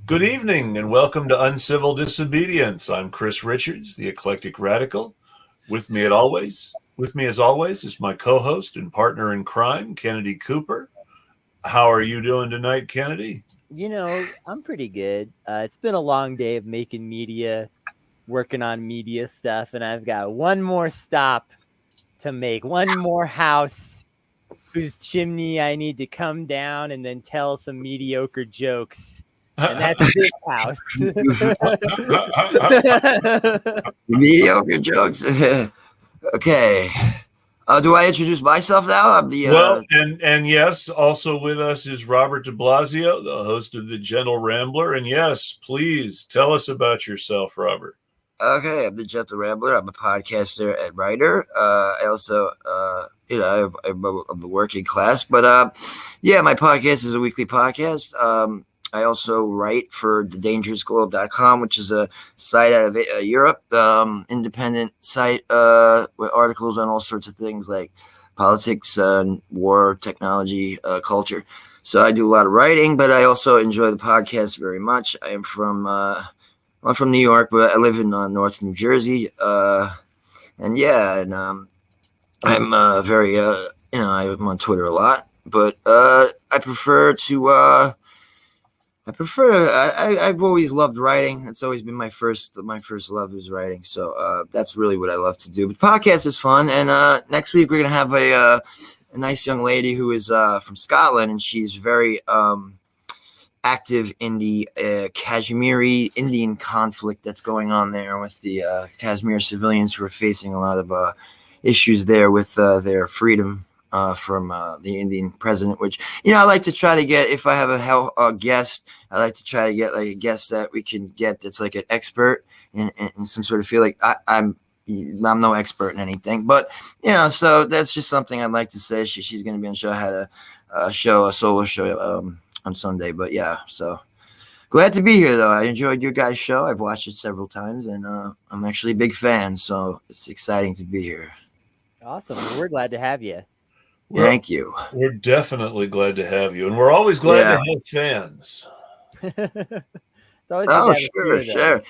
Good evening and welcome to Uncivil Disobedience. I'm Chris Richards, the eclectic radical. With me as always, is my co-host and partner in crime, Kennedy Cooper. How are you doing tonight, Kennedy? I'm pretty good. It's been a long day of making media, working on media stuff, and I've got one more stop to make, one more house whose chimney I need to come down and then tell some mediocre jokes. And that's this house. Mediocre jokes. Okay. Do I introduce myself now? I'm the and yes, also with us is Robert DiBlasio, the host of the Gentle Rambler. And yes, please tell us about yourself, Robert. Okay, I'm the Gentle Rambler. I'm a podcaster and writer. I also, I'm of the working class. But yeah, my podcast is a weekly podcast. I also write for thedangerousglobe.com, which is a site out of Europe, independent site with articles on all sorts of things like politics, war, technology, culture. So I do a lot of writing, but I also enjoy the podcast very much. I'm from New York, but I live in North New Jersey. I'm very, I'm on Twitter a lot, but I've always loved writing. It's always been my first love is writing. So that's really what I love to do. But podcast is fun. And next week we're going to have a nice young lady who is from Scotland, and she's very active in the Kashmiri Indian conflict that's going on there with the Kashmir civilians who are facing a lot of issues there with their freedom from the Indian president, which, I like to try to get, if I have a guest, I like to try to get like a guest that we can get that's like an expert in some sort of field. Like I'm no expert in anything, but so that's just something I'd like to say. She's going to be on the show. I had a solo show on Sunday, but yeah, so glad to be here though. I enjoyed your guys' show. I've watched it several times, and I'm actually a big fan, so it's exciting to be here. Awesome. We're glad to have you. Thank you. We're definitely glad to have you, and we're always glad to have fans. It's always good to have sure.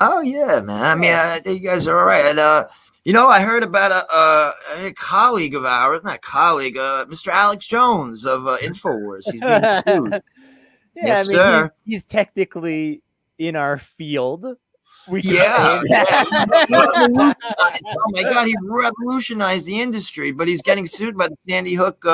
Oh yeah, man. I mean, I think you guys are all right. And I heard about a colleague of ours, Mr. Alex Jones of InfoWars. He's being sued. Yes, sir. He's technically in our field. Yeah. Oh my God, he revolutionized the industry, but he's getting sued by the Sandy Hook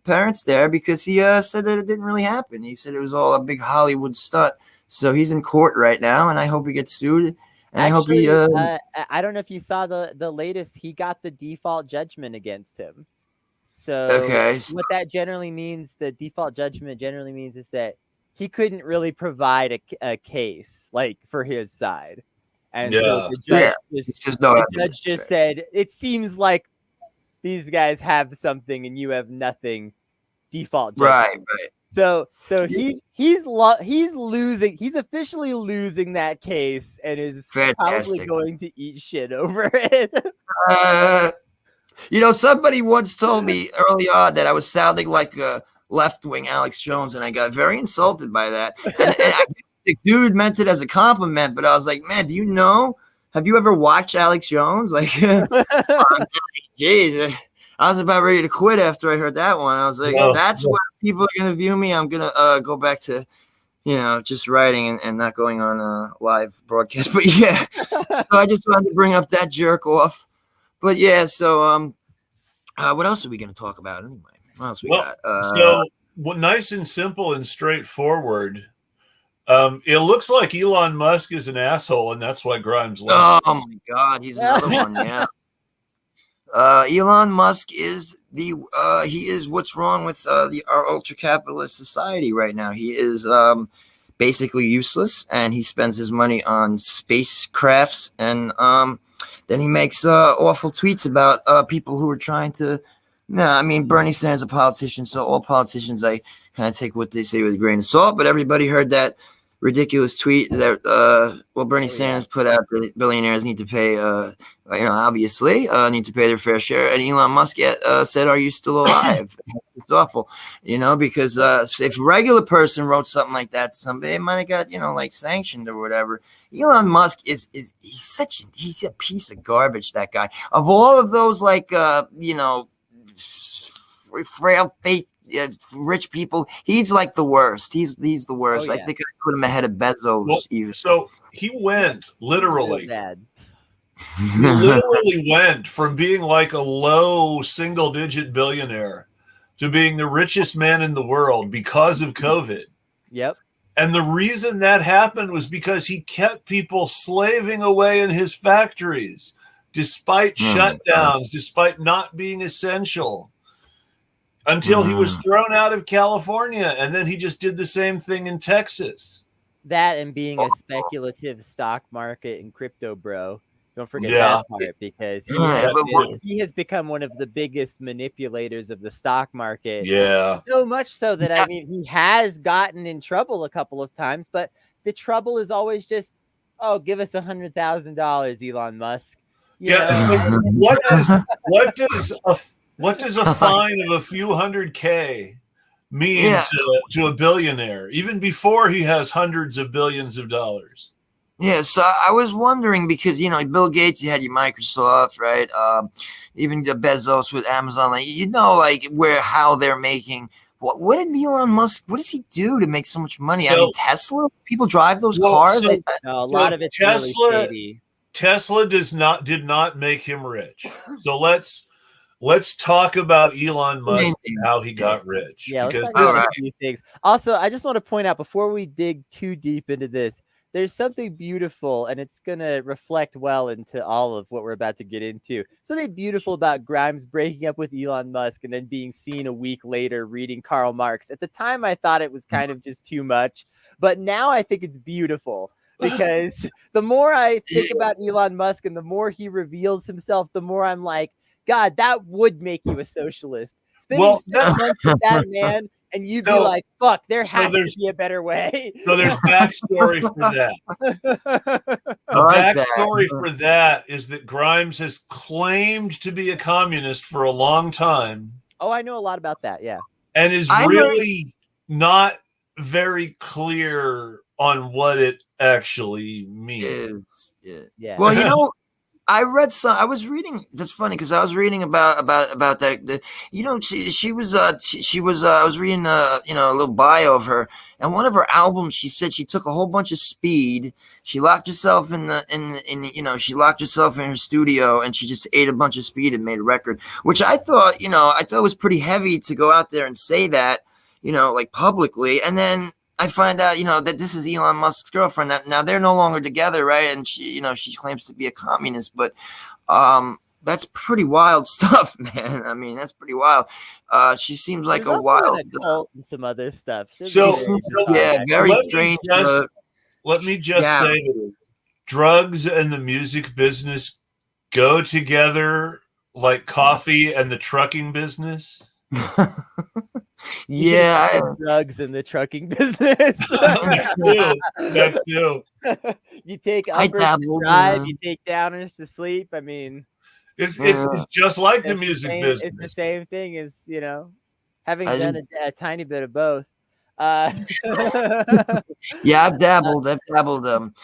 parents there because he said that it didn't really happen. He said it was all a big Hollywood stunt. So he's in court right now, and I hope he gets sued. And actually, I hope he. I don't know if you saw the latest. He got the default judgment against him. So what that generally means, the default judgment generally means, is that he couldn't really provide a case like for his side. And so the judge just said, it seems like these guys have something and you have nothing. Default judgment. Right. So he's losing. He's officially losing that case and is probably going to eat shit over it. Somebody once told me early on that I was sounding like a left-wing Alex Jones, and I got very insulted by that. And the dude meant it as a compliment, but I was like, man, have you ever watched Alex Jones? Like, geez, I was about ready to quit after I heard that one. I was like, that's what people are going to view me. I'm going to go back to, just writing and not going on a live broadcast. But yeah, so I just wanted to bring up that jerk off. But yeah, so what else are we going to talk about anyway? What else we got? Nice and simple and straightforward. It looks like Elon Musk is an asshole, and that's why Grimes left. Oh my God, he's another one. Yeah. Elon Musk is he is what's wrong with our ultra capitalist society right now. He is basically useless, and he spends his money on spacecrafts, and then he makes awful tweets about people who are trying to. No, I mean, Bernie Sanders is a politician, so all politicians, I kind of take what they say with a grain of salt. But everybody heard that ridiculous tweet that Bernie Sanders put out that billionaires need to pay obviously need to pay their fair share, and Elon Musk said, "Are you still alive?" It's awful, because if a regular person wrote something like that to somebody, they might have got like sanctioned or whatever. Elon Musk he's a piece of garbage, that guy. Of all of those frail face rich people, he's like the worst. He's the worst. I think I put him ahead of Bezos. So he went literally. He literally went from being like a low single-digit billionaire to being the richest man in the world because of COVID. Yep. And the reason that happened was because he kept people slaving away in his factories, despite shutdowns, despite not being essential, until he was thrown out of California. And then he just did the same thing in Texas. That and being a speculative stock market and crypto bro. Don't forget that part, because he has become one of the biggest manipulators of the stock market. Yeah. So much so that, he has gotten in trouble a couple of times, but the trouble is always just, give us $100,000, Elon Musk. So what does a fine of a few $100K mean to a billionaire, even before he has hundreds of billions of dollars? Yeah, so I was wondering, because Bill Gates, you had your Microsoft, right? Even the Bezos with Amazon, how they're making. What did Elon Musk? What does he do to make so much money? Tesla. People drive those cars. A lot of it's Tesla. Really shady. Tesla did not make him rich. So let's talk about Elon Musk and how he got rich. Yeah, let's talk about a few things. Also, I just want to point out, before we dig too deep into this, there's something beautiful, and it's going to reflect well into all of what we're about to get into. Something beautiful about Grimes breaking up with Elon Musk and then being seen a week later reading Karl Marx. At the time, I thought it was kind of just too much, but now I think it's beautiful, because the more I think about Elon Musk and the more he reveals himself, the more I'm like, God, that would make you a socialist. Spending 6 months with that man, and you'd be like, fuck, there has to be a better way. So there's backstory for that. The backstory for that is that Grimes has claimed to be a communist for a long time. Oh, I know a lot about that, yeah. And is really not very clear on what it actually means. Yeah. Well, I was reading. That's funny, because I was reading about that. She was. I was reading a little bio of her, and one of her albums, she said she took a whole bunch of speed. She locked herself she locked herself in her studio, and she just ate a bunch of speed and made a record. Which I thought was pretty heavy to go out there and say that, publicly, and then I find out, that this is Elon Musk's girlfriend. Now they're no longer together, right? And she claims to be a communist, but that's pretty wild stuff, man. That's pretty wild. She seems like a wild cult and some other stuff. Very strange. Let me just say that drugs and the music business go together like coffee and the trucking business. Drugs in the trucking business. That's true. You take uppers to drive, you take downers to sleep. It's just like the music business. It's the same thing as having done a tiny bit of both. I've dabbled. On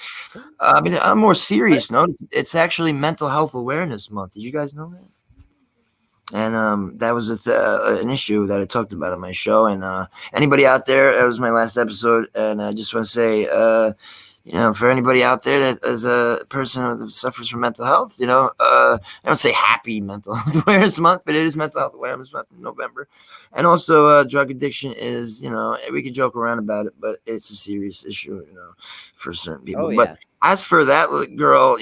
a more serious note, it's actually Mental Health Awareness Month. Did you guys know that? And that was an issue that I talked about on my show. And anybody out there, that was my last episode. And I just want to say, for anybody out there that is a person that suffers from mental health, I don't say happy Mental Health Awareness Month, but it is Mental Health Awareness Month in November. And also drug addiction is, we can joke around about it, but it's a serious issue, for certain people. But as for that girl,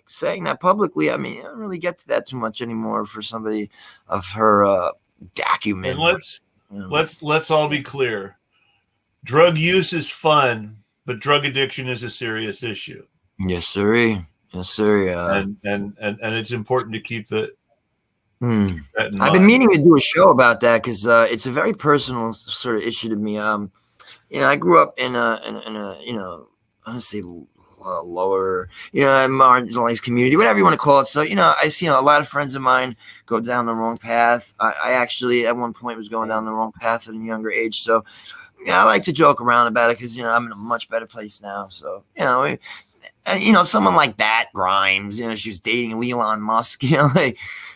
saying that publicly, I don't really get to that too much anymore for somebody of her acumen. And let's all be clear. Drug use is fun, but drug addiction is a serious issue. Yes, sir. Yes, sir. And it's important to keep that. I've been meaning to do a show about that, because it's a very personal sort of issue to me. I grew up in a I say lower, marginalized community, whatever you want to call it. So, I see a lot of friends of mine go down the wrong path. I actually at one point was going down the wrong path at a younger age. So, I like to joke around about it because, I'm in a much better place now. So, someone like that, Grimes, she was dating Elon Musk,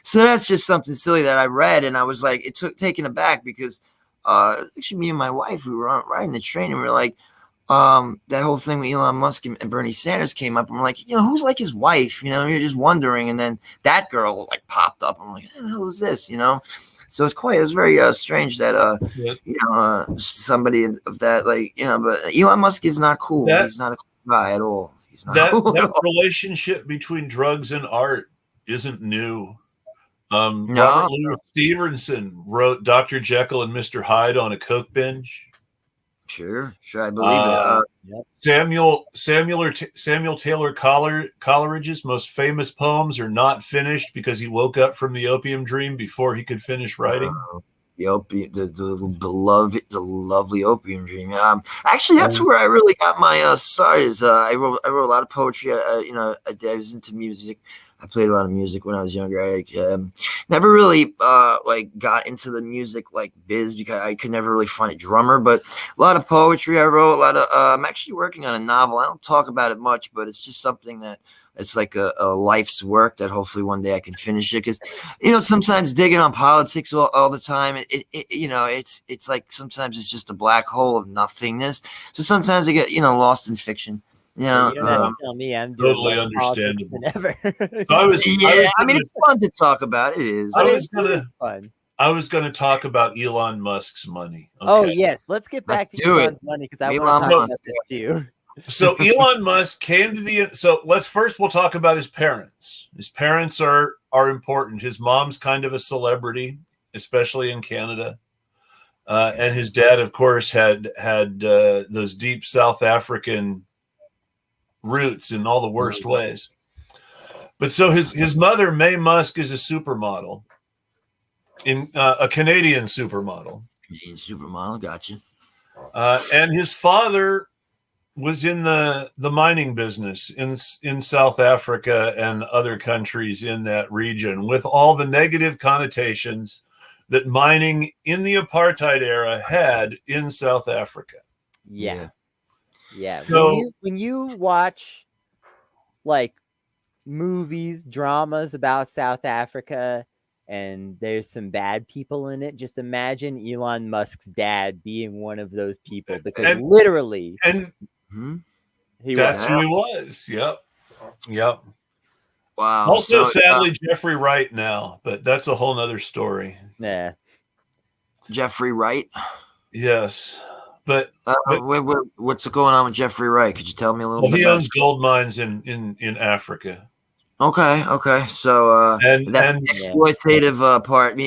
so that's just something silly that I read. And I was like, taken aback because actually me and my wife, we were riding the train and we were like, that whole thing with Elon Musk and Bernie Sanders came up. And I'm like, who's like his wife? You're just wondering. And then that girl like popped up. I'm like, what the hell is this? So it was very strange that, somebody of that, but Elon Musk is not cool. He's not a cool guy at all. He's not cool. That relationship between drugs and art isn't new. No. Robert Louis Stevenson wrote Dr. Jekyll and Mr. Hyde on a coke binge. Sure, I believe it. Samuel Taylor Coleridge's most famous poems are not finished because he woke up from the opium dream before he could finish writing. The lovely opium dream. Actually, that's where I really got my stars. I wrote a lot of poetry. I was into music. I played a lot of music when I was younger. I never really got into the music biz because I could never really find a drummer. But a lot of poetry I wrote. A lot of I'm actually working on a novel. I don't talk about it much, but it's just something that it's like a life's work that hopefully one day I can finish it. Because sometimes digging on politics all the time, it's like sometimes it's just a black hole of nothingness. So sometimes I get lost in fiction. You don't have to tell me I'm doing totally understandable. Than ever. It's fun to talk about. It is. I was gonna talk about Elon Musk's money. Okay. Oh yes, let's get back to Elon's money because I want to talk about this too. So Elon Musk came to so we'll talk about his parents. His parents are important. His mom's kind of a celebrity, especially in Canada. And his dad, of course, had those deep South African roots in all the worst ways. But so his mother, Mae Musk, is a supermodel, in a Canadian supermodel. Gotcha. And his father was in the mining business in South Africa and other countries in that region, with all the negative connotations that mining in the apartheid era had in South Africa. Yeah. So, when you watch movies, dramas about South Africa, and there's some bad people in it, just imagine Elon Musk's dad being one of those people, because literally, that's who he was. Yep. Wow. Also, sadly, Jeffrey Wright now, but that's a whole nother story. Yeah. Jeffrey Wright. Yes. But what's going on with Jeffrey Wright? Could you tell me a little bit? He owns gold mines in Africa. Okay. So and exploitative part.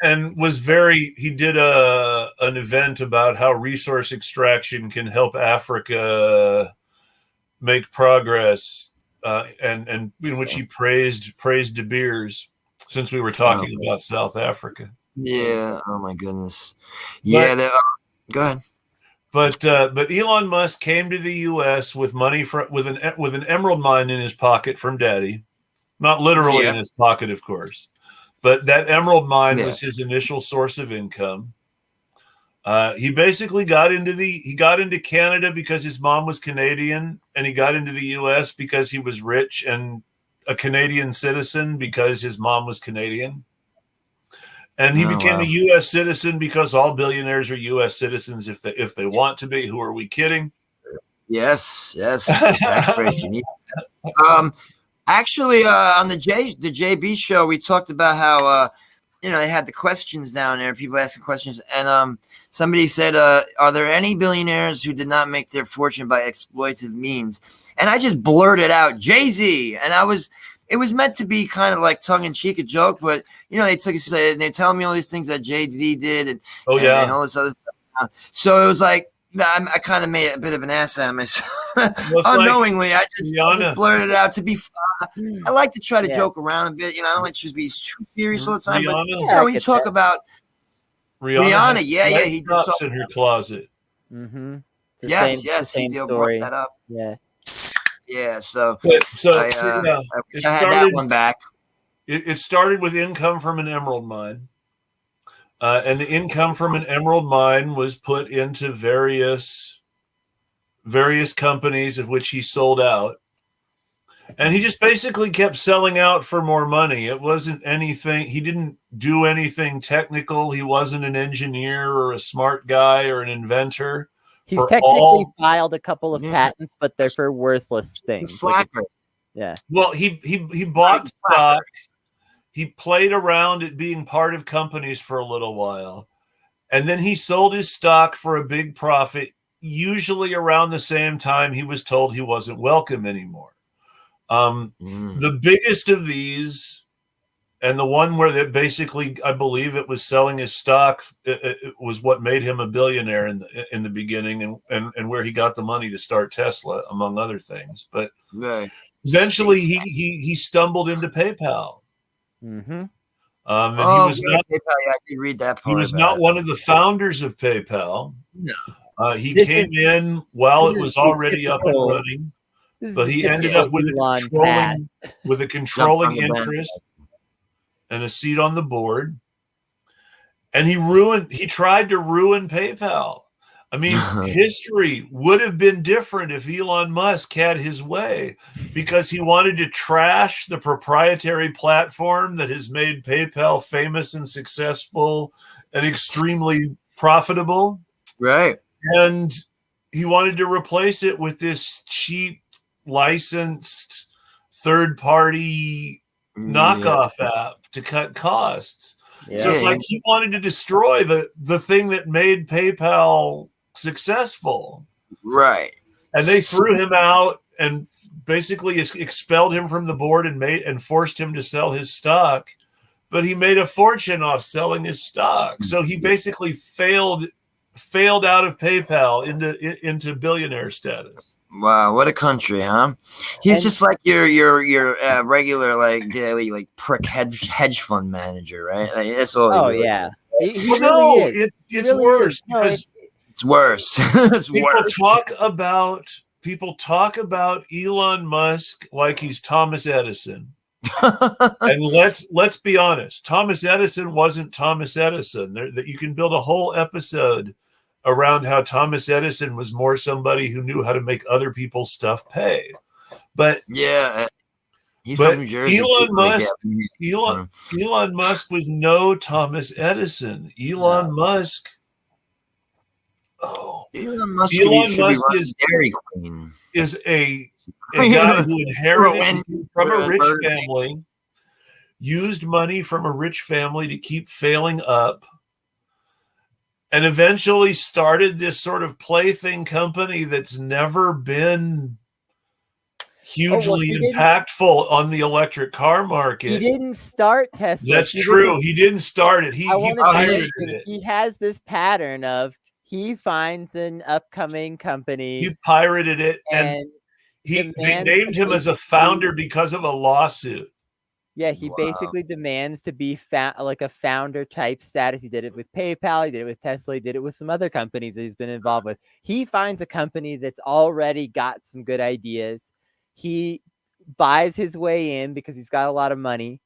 And was very. He did an event about how resource extraction can help Africa make progress, and in which he praised De Beers, since we were talking about South Africa. Yeah. Oh my goodness. Yeah. Go ahead. But Elon Musk came to the U.S. with money with an emerald mine in his pocket from Daddy, not literally in his pocket, of course, but that emerald mine was his initial source of income. He basically got into Canada because his mom was Canadian, and he got into the U.S. because he was rich and a Canadian citizen because his mom was Canadian. And he became a U.S. citizen because all billionaires are U.S. citizens if they want to be. Who are we kidding? Yes. Taxpayers. Actually, on the JB show, we talked about how they had the questions down there. People asking questions, and somebody said, "Are there any billionaires who did not make their fortune by exploitative means?" And I just blurted out Jay-Z, and it was meant to be kind of like tongue-in-cheek, a joke, but they took it and they're telling me all these things that Jay-Z did and all this other stuff. So it was like I kind of made a bit of an ass out of myself unknowingly. I just blurted it out to be fun. I like to try to joke around a bit. I don't like to be too serious all the time. Rihanna, but when you talk about Rihanna, he did talk in her closet. Mm-hmm. Yes. He brought that up. Yeah. Yeah. So I wish I had that one back. It started with income from an emerald mine. And the income from an emerald mine was put into various companies of which he sold out. And he just basically kept selling out for more money. It wasn't anything. He didn't do anything technical. He wasn't an engineer or a smart guy or an inventor. He's technically filed a couple of patents, but they're for worthless things. Slacker. Yeah. Well, he bought stock. He played around at being part of companies for a little while. And then he sold his stock for a big profit, usually around the same time he was told he wasn't welcome anymore. The biggest of these, and the one where that basically, I believe it was selling his stock, it was what made him a billionaire in the beginning, and where he got the money to start Tesla, among other things. But eventually he stumbled into PayPal. Mm-hmm. And he was not. PayPal, I did read that part. He was not one of the founders of PayPal. No. He came in while it was already up and running, but he ended up with a controlling interest and a seat on the board. And he tried to ruin PayPal. I mean, history would have been different if Elon Musk had his way, because he wanted to trash the proprietary platform that has made PayPal famous and successful and extremely profitable. Right. And he wanted to replace it with this cheap, licensed, third-party knockoff app to cut costs. So it's like he wanted to destroy the thing that made PayPal successful. Right. And they threw him out and basically expelled him from the board and forced him to sell his stock. But he made a fortune off selling his stock. So he basically failed out of PayPal into billionaire status. Wow, what a country, huh? He's just like your regular daily prick hedge fund manager, right? That's all. Oh yeah. It's worse because it's worse. It's worse. People talk about Elon Musk like he's Thomas Edison. And let's be honest, Thomas Edison wasn't Thomas Edison. That you can build a whole episode around how Thomas Edison was more somebody who knew how to make other people's stuff pay. But he's from New Jersey. Elon Musk was no Thomas Edison. Elon Musk is a guy who inherited from a rich family, used money from a rich family to keep failing up, and eventually started this sort of plaything company that's never been hugely impactful on the electric car market. He didn't start Tesla. That's true. He didn't start it. He pirated it. He has this pattern of he finds an upcoming company. He pirated it, and they named him as a founder because of a lawsuit. Yeah, he basically demands to be like a founder type status. He did it with PayPal. He did it with Tesla. He did it with some other companies that he's been involved with. He finds a company that's already got some good ideas. He buys his way in because he's got a lot of money.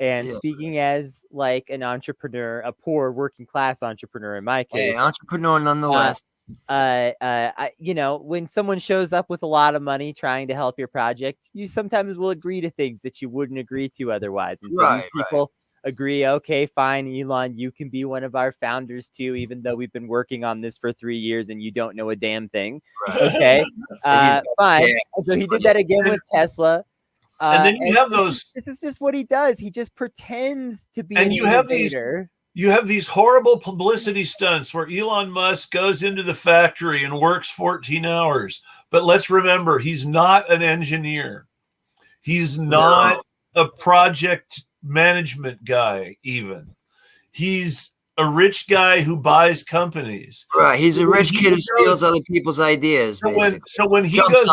And speaking as like an entrepreneur, a poor working class entrepreneur in my case. Hey, entrepreneur nonetheless. When someone shows up with a lot of money trying to help your project, you sometimes will agree to things that you wouldn't agree to otherwise. And so these people agree, okay, fine, Elon, you can be one of our founders too, even though we've been working on this for 3 years and you don't know a damn thing. Right. Okay. Fine. And so he did that again with Tesla. And then you have those. This is just what he does. He just pretends to be an innovator. You have these horrible publicity stunts where Elon Musk goes into the factory and works 14 hours. But let's remember, he's not an engineer. He's not a project management guy, even. He's a rich guy who buys companies. Right. He's a rich kid who steals other people's ideas. So when he goes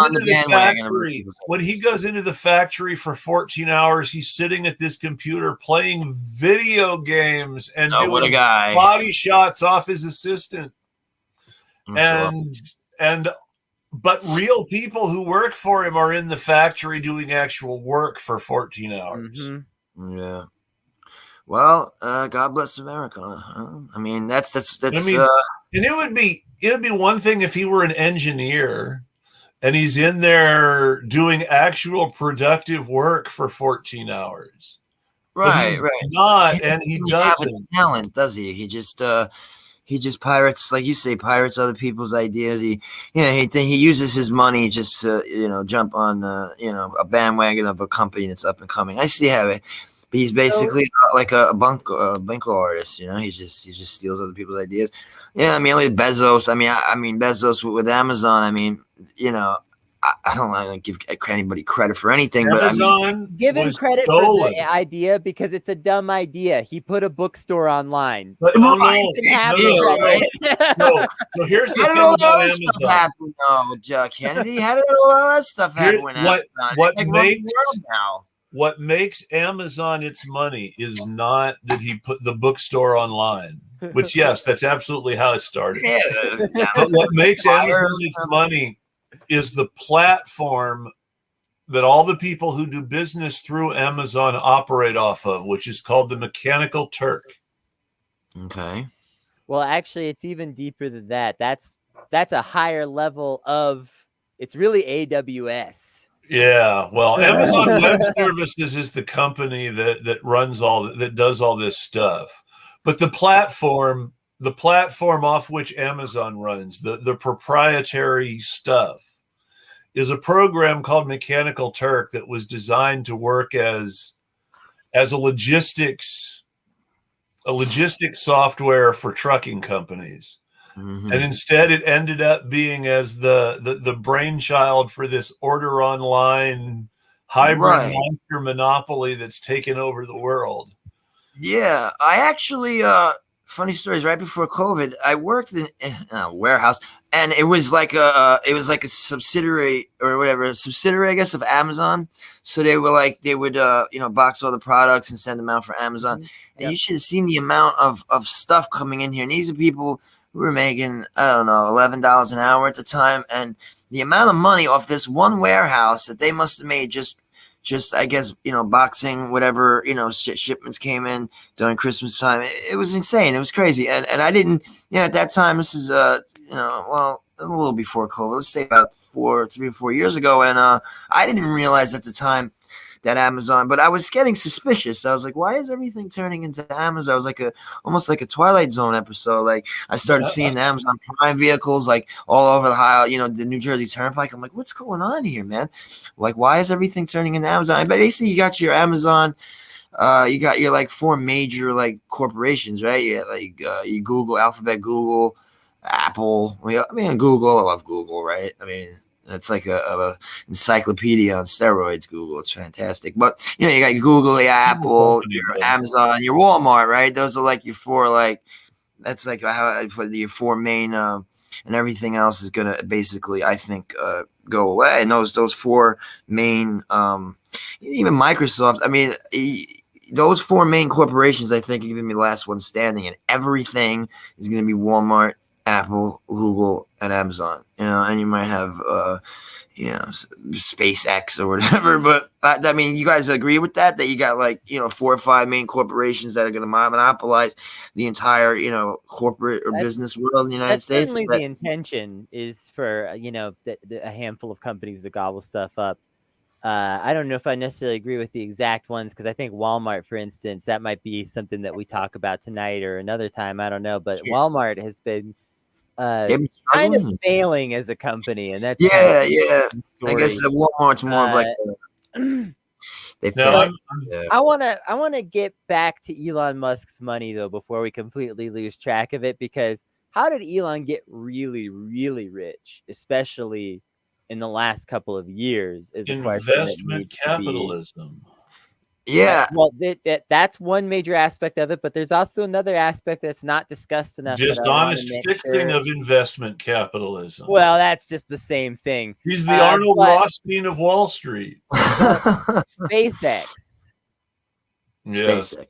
into the factory, for 14 hours, he's sitting at this computer playing video games and doing body shots off his assistant. But real people who work for him are in the factory doing actual work for 14 hours. Mm-hmm. Yeah. Well, God bless America. I mean, that's. I mean, and it would be one thing if he were an engineer and he's in there doing actual productive work for 14 hours. Right. Not, and he doesn't have a talent, does he? He just pirates, like you say, pirates other people's ideas. He uses his money just to jump on a bandwagon of a company that's up and coming. I see how it. But he's basically like a bunko artist, He just steals other people's ideas. Yeah, I mean, only Bezos. I mean Bezos with Amazon. I mean, I don't give anybody credit for anything, Amazon give him credit for the idea because it's a dumb idea. He put a bookstore online. But no, here's the thing about Amazon. Kennedy, how did all that stuff happen? What makes Amazon its money is not that he put the bookstore online, which, yes, that's absolutely how it started. But what makes Amazon its money is the platform that all the people who do business through Amazon operate off of, which is called the Mechanical Turk. Okay. Well, actually, it's even deeper than that. That's a higher level of. It's really AWS. Yeah, well, Amazon Web Services is the company that runs that does all this stuff. But the platform off which Amazon runs, the proprietary stuff, is a program called Mechanical Turk that was designed to work as a logistics software for trucking companies. Mm-hmm. And instead it ended up being as the brainchild for this order online hybrid monster monopoly that's taken over the world. Yeah, I actually funny stories. Right before COVID, I worked in a warehouse, and it was like a subsidiary or whatever, I guess, of Amazon. So they would box all the products and send them out for Amazon. Mm-hmm. And you should have seen the amount of stuff coming in here. And these are people who were making, I don't know, $11 an hour at the time, and the amount of money off this one warehouse that they must have made just I guess, boxing, whatever, shipments came in during Christmas time. It was insane. It was crazy. And I didn't, at that time, this is, a little before COVID, let's say about 3 or 4 years ago. And I didn't realize at the time that Amazon, but I was getting suspicious. I was like, why is everything turning into Amazon? It was almost like a Twilight Zone episode. Like I started seeing Amazon Prime vehicles like all over the highway, the New Jersey Turnpike. I'm like, what's going on here, man? Like, why is everything turning into Amazon? But basically you got your Amazon, you got your like 4 major like corporations, right? You got like you Google, Alphabet, Google, Apple. Google, I love Google, right? I mean, it's like a encyclopedia on steroids, Google. It's fantastic. But, you got Google, your Apple, your Amazon, your Walmart, right? Those are like your 4, that's like how for your 4 main, and everything else is going to basically, I think, go away. And those 4 main, even Microsoft, I mean, those 4 main corporations, I think, are going to be the last one standing. And everything is going to be Walmart, Apple, Google, and Amazon, and you might have, SpaceX or whatever. But I mean, you guys agree with that you got 4 or 5 main corporations that are going to monopolize the entire, corporate or business world in the United States? Certainly the intention is for, a handful of companies to gobble stuff up. I don't know if I necessarily agree with the exact ones, because I think Walmart, for instance, that might be something that we talk about tonight or another time. I don't know, but Walmart has been kind of failing as a company, and that's I guess Walmart's more of like I want to get back to Elon Musk's money though before we completely lose track of it, because how did Elon get really, really rich, especially in the last couple of years? Is a question. Investment capitalism. Yeah. Well, that's one major aspect of it, but there's also another aspect that's not discussed enough. Dishonest fixing of investment capitalism. Well, that's just the same thing. He's the Arnold Rothstein of Wall Street. SpaceX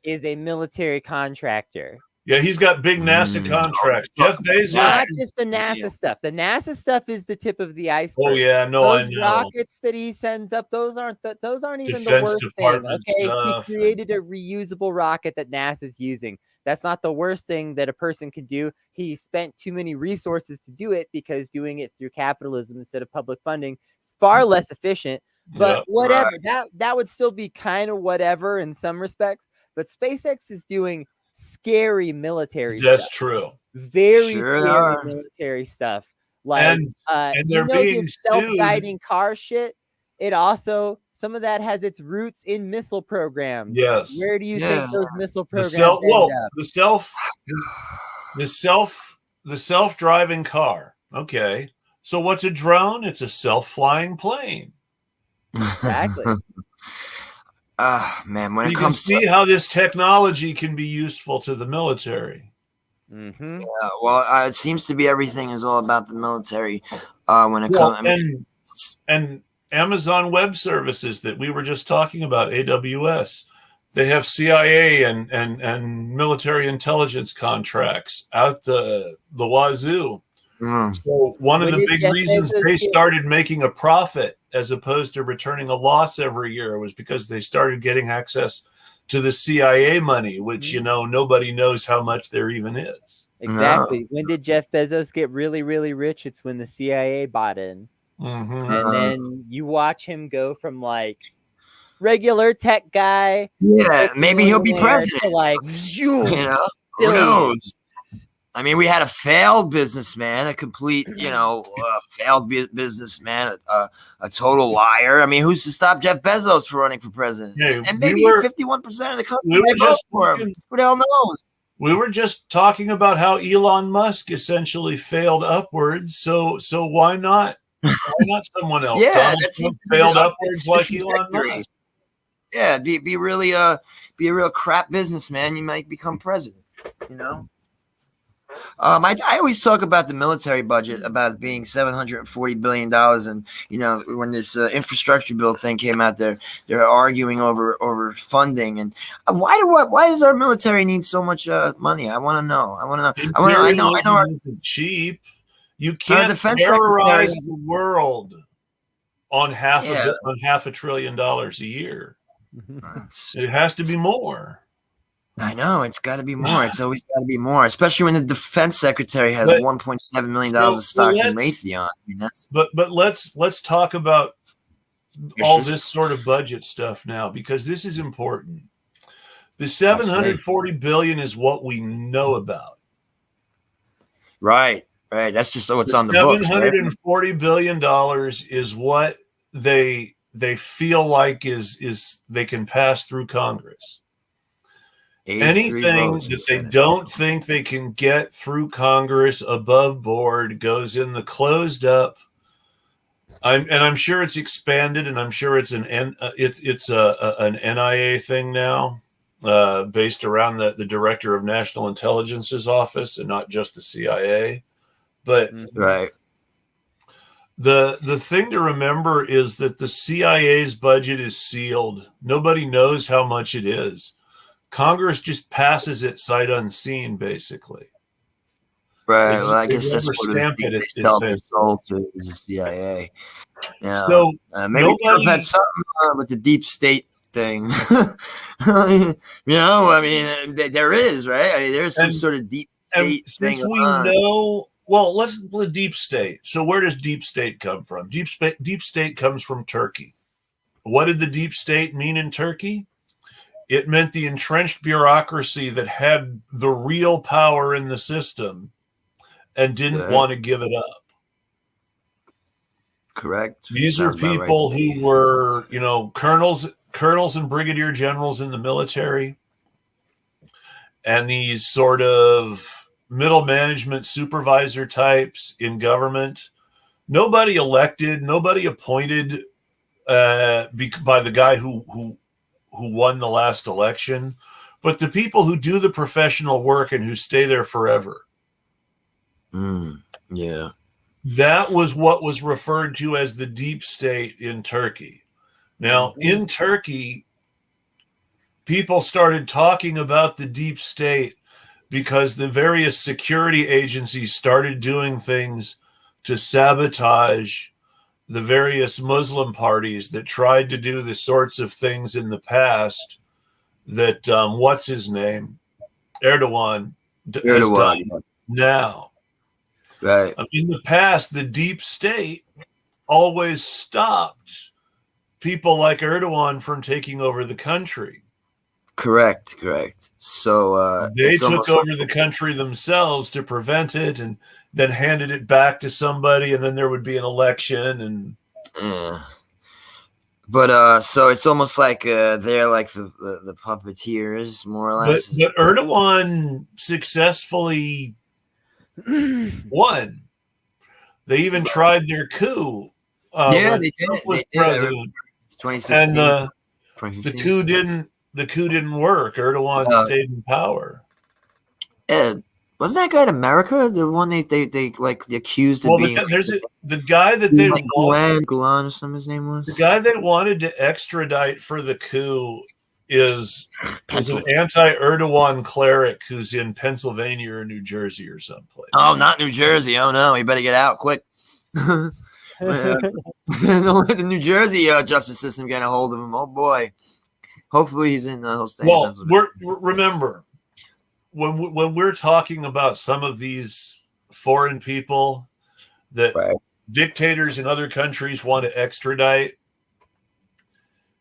is a military contractor. Yeah, he's got big NASA contracts. Jeff Bezos. Not just the NASA stuff. The NASA stuff is the tip of the iceberg. Oh yeah, no, those I know. rockets that he sends up, those aren't even the worst thing. Okay, stuff. He created a reusable rocket that NASA's using. That's not the worst thing that a person could do. He spent too many resources to do it because doing it through capitalism instead of public funding is far less efficient. But whatever, that would still be kind of whatever in some respects. But SpaceX is doing scary military stuff. That's true. Very scary military stuff. Like, and you know, this self-guiding car shit. It also, some of that has its roots in missile programs. Yes. Where do you think those missile programs the self-driving car. Okay. So what's a drone? It's a self-flying plane. Exactly. Man, when you can see how this technology can be useful to the military. Mm-hmm. Yeah, well, it seems to be everything is all about the military when it comes. And Amazon Web Services that we were just talking about, AWS, they have CIA and military intelligence contracts out the wazoo. So one of the big reasons they started making a profit as opposed to returning a loss every year was because they started getting access to the CIA money, which, you know, nobody knows how much there even is. Exactly. When did Jeff Bezos get really, really rich? It's when the CIA bought in. And then you watch him go from like regular tech guy. Yeah, maybe he'll be president. To like, you know, who knows? I mean, we had a failed businessman, a complete, failed businessman, a total liar. I mean, who's to stop Jeff Bezos from running for president? Yeah, and maybe 51% of the country may vote for him. Who the hell knows? We were just talking about how Elon Musk essentially failed upwards. So why not? Why not someone else? Yeah, that failed upwards like Elon Musk. Yeah, be really be a real crap businessman. You might become president. You know. I always talk about the military budget, about it being $740 billion. And, you know, when this infrastructure bill thing came out, they're arguing over funding. And why does our military need so much money? I want to know. I know. Cheap. You can't terrorize the world on half $500 billion a year. It has to be more. I know it's got to be more. It's always got to be more, especially when the defense secretary has $1.7 million of stocks in Raytheon. I mean, but let's talk about all this sort of budget stuff now, because this is important. The $740 billion is what we know about. Right. That's just what's on the books. $740 billion is what they feel like is they can pass through Congress. Anything that they don't think they can get through Congress above board goes in the closed up. I'm sure it's expanded, and I'm sure it's an NIA thing now, based around the Director of National Intelligence's office and not just the CIA. But the thing to remember is that the CIA's budget is sealed. Nobody knows how much it is. Congress just passes it sight unseen, basically. Right. Well, I guess that's what they sell their soul to the CIA. Yeah. So maybe Trump had something with the deep state thing. You know, I mean, there is, right? I mean, there's some sort of deep state thing. Since we know, well, let's deep state. So where does deep state come from? Deep state comes from Turkey. What did the deep state mean in Turkey? It meant the entrenched bureaucracy that had the real power in the system and didn't want to give it up. Correct. These are people who were, you know, colonels and brigadier generals in the military, and these sort of middle management supervisor types in government. Nobody elected, nobody appointed by the guy who won the last election, but the people who do the professional work and who stay there forever. Yeah. That was what was referred to as the deep state in Turkey. Now, in Turkey, people started talking about the deep state because the various security agencies started doing things to sabotage the various Muslim parties that tried to do the sorts of things in the past that what's his name, Erdogan has done now. Right. In the past, the deep state always stopped people like Erdogan from taking over the country. Correct. So they took over the country themselves to prevent it, and then handed it back to somebody, and then there would be an election. And but so it's almost like they're like the puppeteers, more or less. But Erdogan successfully won. They even tried their coup. They did. Trump was president. 2016. And the coup didn't work. Erdogan stayed in power. Wasn't that guy in America the one they like accused of being? The guy that they Gulen or something his name was. The guy they wanted to extradite for the coup is an anti-Erdogan cleric who's in Pennsylvania or New Jersey or someplace. Oh, not New Jersey. Oh no, he better get out quick. The New Jersey justice system getting a hold of him. Oh boy. Hopefully he's in. He'll stay. Well, remember when we're talking about some of these foreign people that dictators in other countries want to extradite.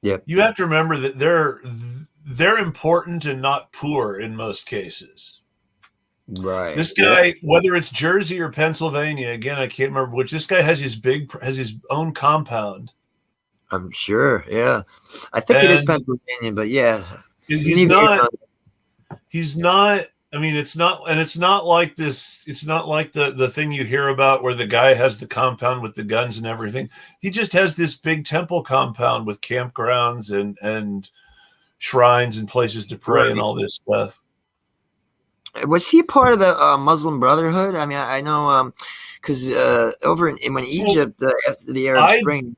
Yep. You have to remember that they're important and not poor in most cases. Right. This guy, whether it's Jersey or Pennsylvania, again, I can't remember which. This guy has his own compound. I'm sure. Yeah, I think it is Pennsylvania, but yeah, he's not. I mean, it's not like this. It's not like the thing you hear about where the guy has the compound with the guns and everything. He just has this big temple compound with campgrounds and shrines and places to pray and all this stuff. Was he part of the Muslim Brotherhood? I mean, I know because over in Egypt after the Arab Spring.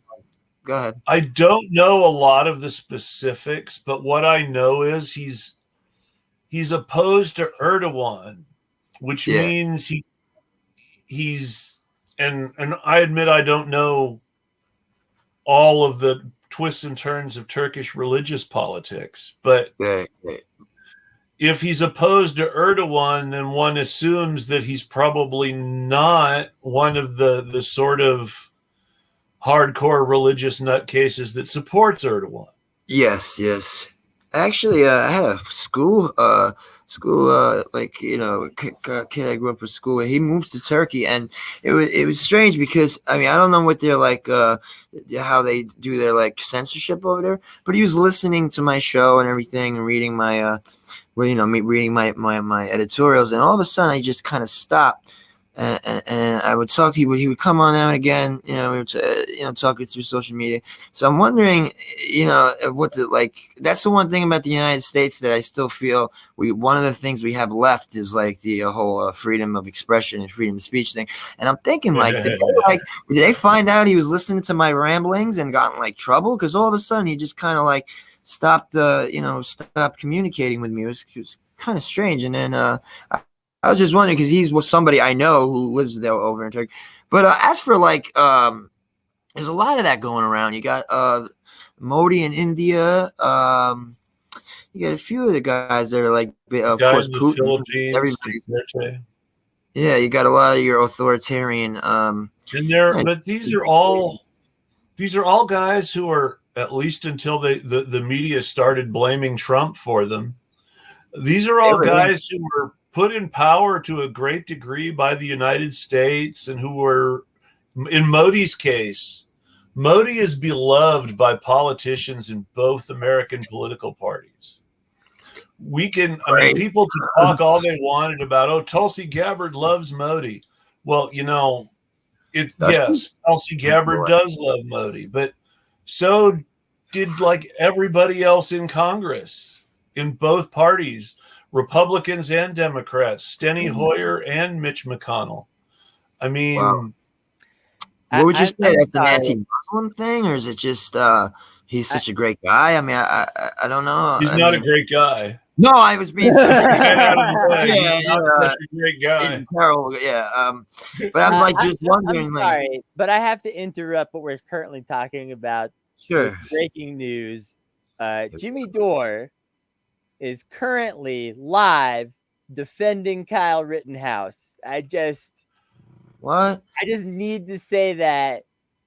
Go ahead. I don't know a lot of the specifics, but what I know is he's opposed to Erdogan, which means he's and I admit I don't know all of the twists and turns of Turkish religious politics, but if he's opposed to Erdogan, then one assumes that he's probably not one of the sort of hardcore religious nutcases that supports Erdogan. Yes. Actually, I had a school like kid I grew up with school. He moved to Turkey, and it was strange because I mean I don't know what they're like how they do their like censorship over there, but he was listening to my show and everything and reading my reading my editorials, and all of a sudden I just kind of stopped. And I would talk to you. He would come on now and again. We would talking through social media. So I'm wondering, that's the one thing about the United States that I still feel one of the things we have left is like the whole freedom of expression and freedom of speech thing. And I'm thinking did they find out he was listening to my ramblings and got in like trouble? Because all of a sudden he just kind of like stopped communicating with me. It was kind of strange. And then I was just wondering because he was somebody I know who lives there over in Turkey. But as for like, there's a lot of that going around. You got Modi in India. You got a few of the guys that are like, of course, Putin. Everybody. Yeah, you got a lot of your authoritarian. But these are all guys who are, at least until the media started blaming Trump for them. These are all guys who were put in power to a great degree by the United States and who were, in Modi's case, Modi is beloved by politicians in both American political parties. People can talk all they wanted about, Tulsi Gabbard loves Modi. Well, Tulsi Gabbard does love Modi, but so did like everybody else in Congress, in both parties. Republicans and Democrats, Steny Hoyer and Mitch McConnell. I mean, what would you say? That's an anti-Muslim thing, or is it just he's such a great guy? I mean, I don't know. He's not a great guy. No, I was being such a great guy. terrible. Yeah. But I'm like just wondering. I'm sorry, but I have to interrupt what we're currently talking about. Sure. Breaking news. Jimmy Dore is currently live defending Kyle Rittenhouse. I just need to say that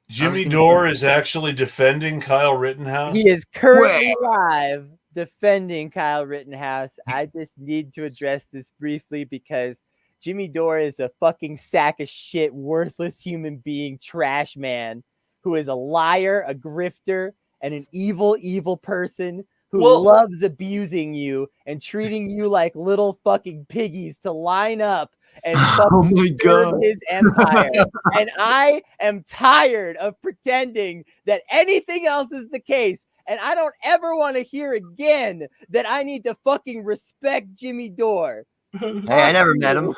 Jimmy Dore is actually defending Kyle Rittenhouse. He is currently live defending Kyle Rittenhouse. I just need to address this briefly because Jimmy Dore is a fucking sack of shit, worthless human being, trash man, who is a liar, a grifter, and an evil, evil person who loves abusing you and treating you like little fucking piggies to line up and fucking serve his empire. And I am tired of pretending that anything else is the case. And I don't ever want to hear again that I need to fucking respect Jimmy Dore. Hey, I never met him.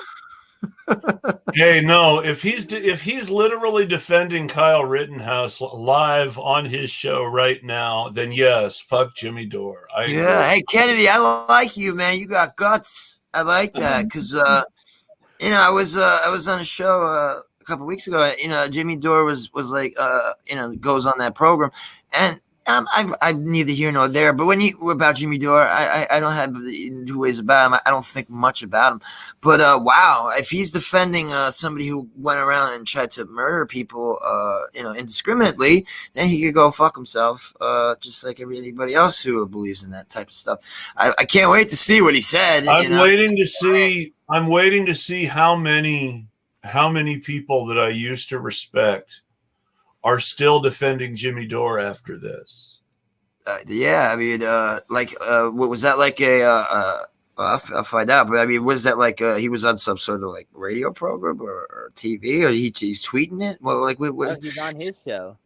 Hey, no, if he's literally defending Kyle Rittenhouse live on his show right now, then yes, fuck Jimmy Dore. Hey Kennedy, I like you, man. You got guts. I like that because I was on a show a couple weeks ago. Jimmy Dore was like goes on that program, and I'm neither here nor there. But about Jimmy Dore, I don't have two ways about him. I don't think much about him. But wow, if he's defending somebody who went around and tried to murder people, indiscriminately, then he could go fuck himself, just like everybody else who believes in that type of stuff. I can't wait to see what he said. I'm waiting to see how many people that I used to respect are still defending Jimmy Dore after this. Yeah, I mean, what was that like I'll find out, but I mean, was that like he was on some sort of like radio program or TV, or he's tweeting it? Well, like he's on his show.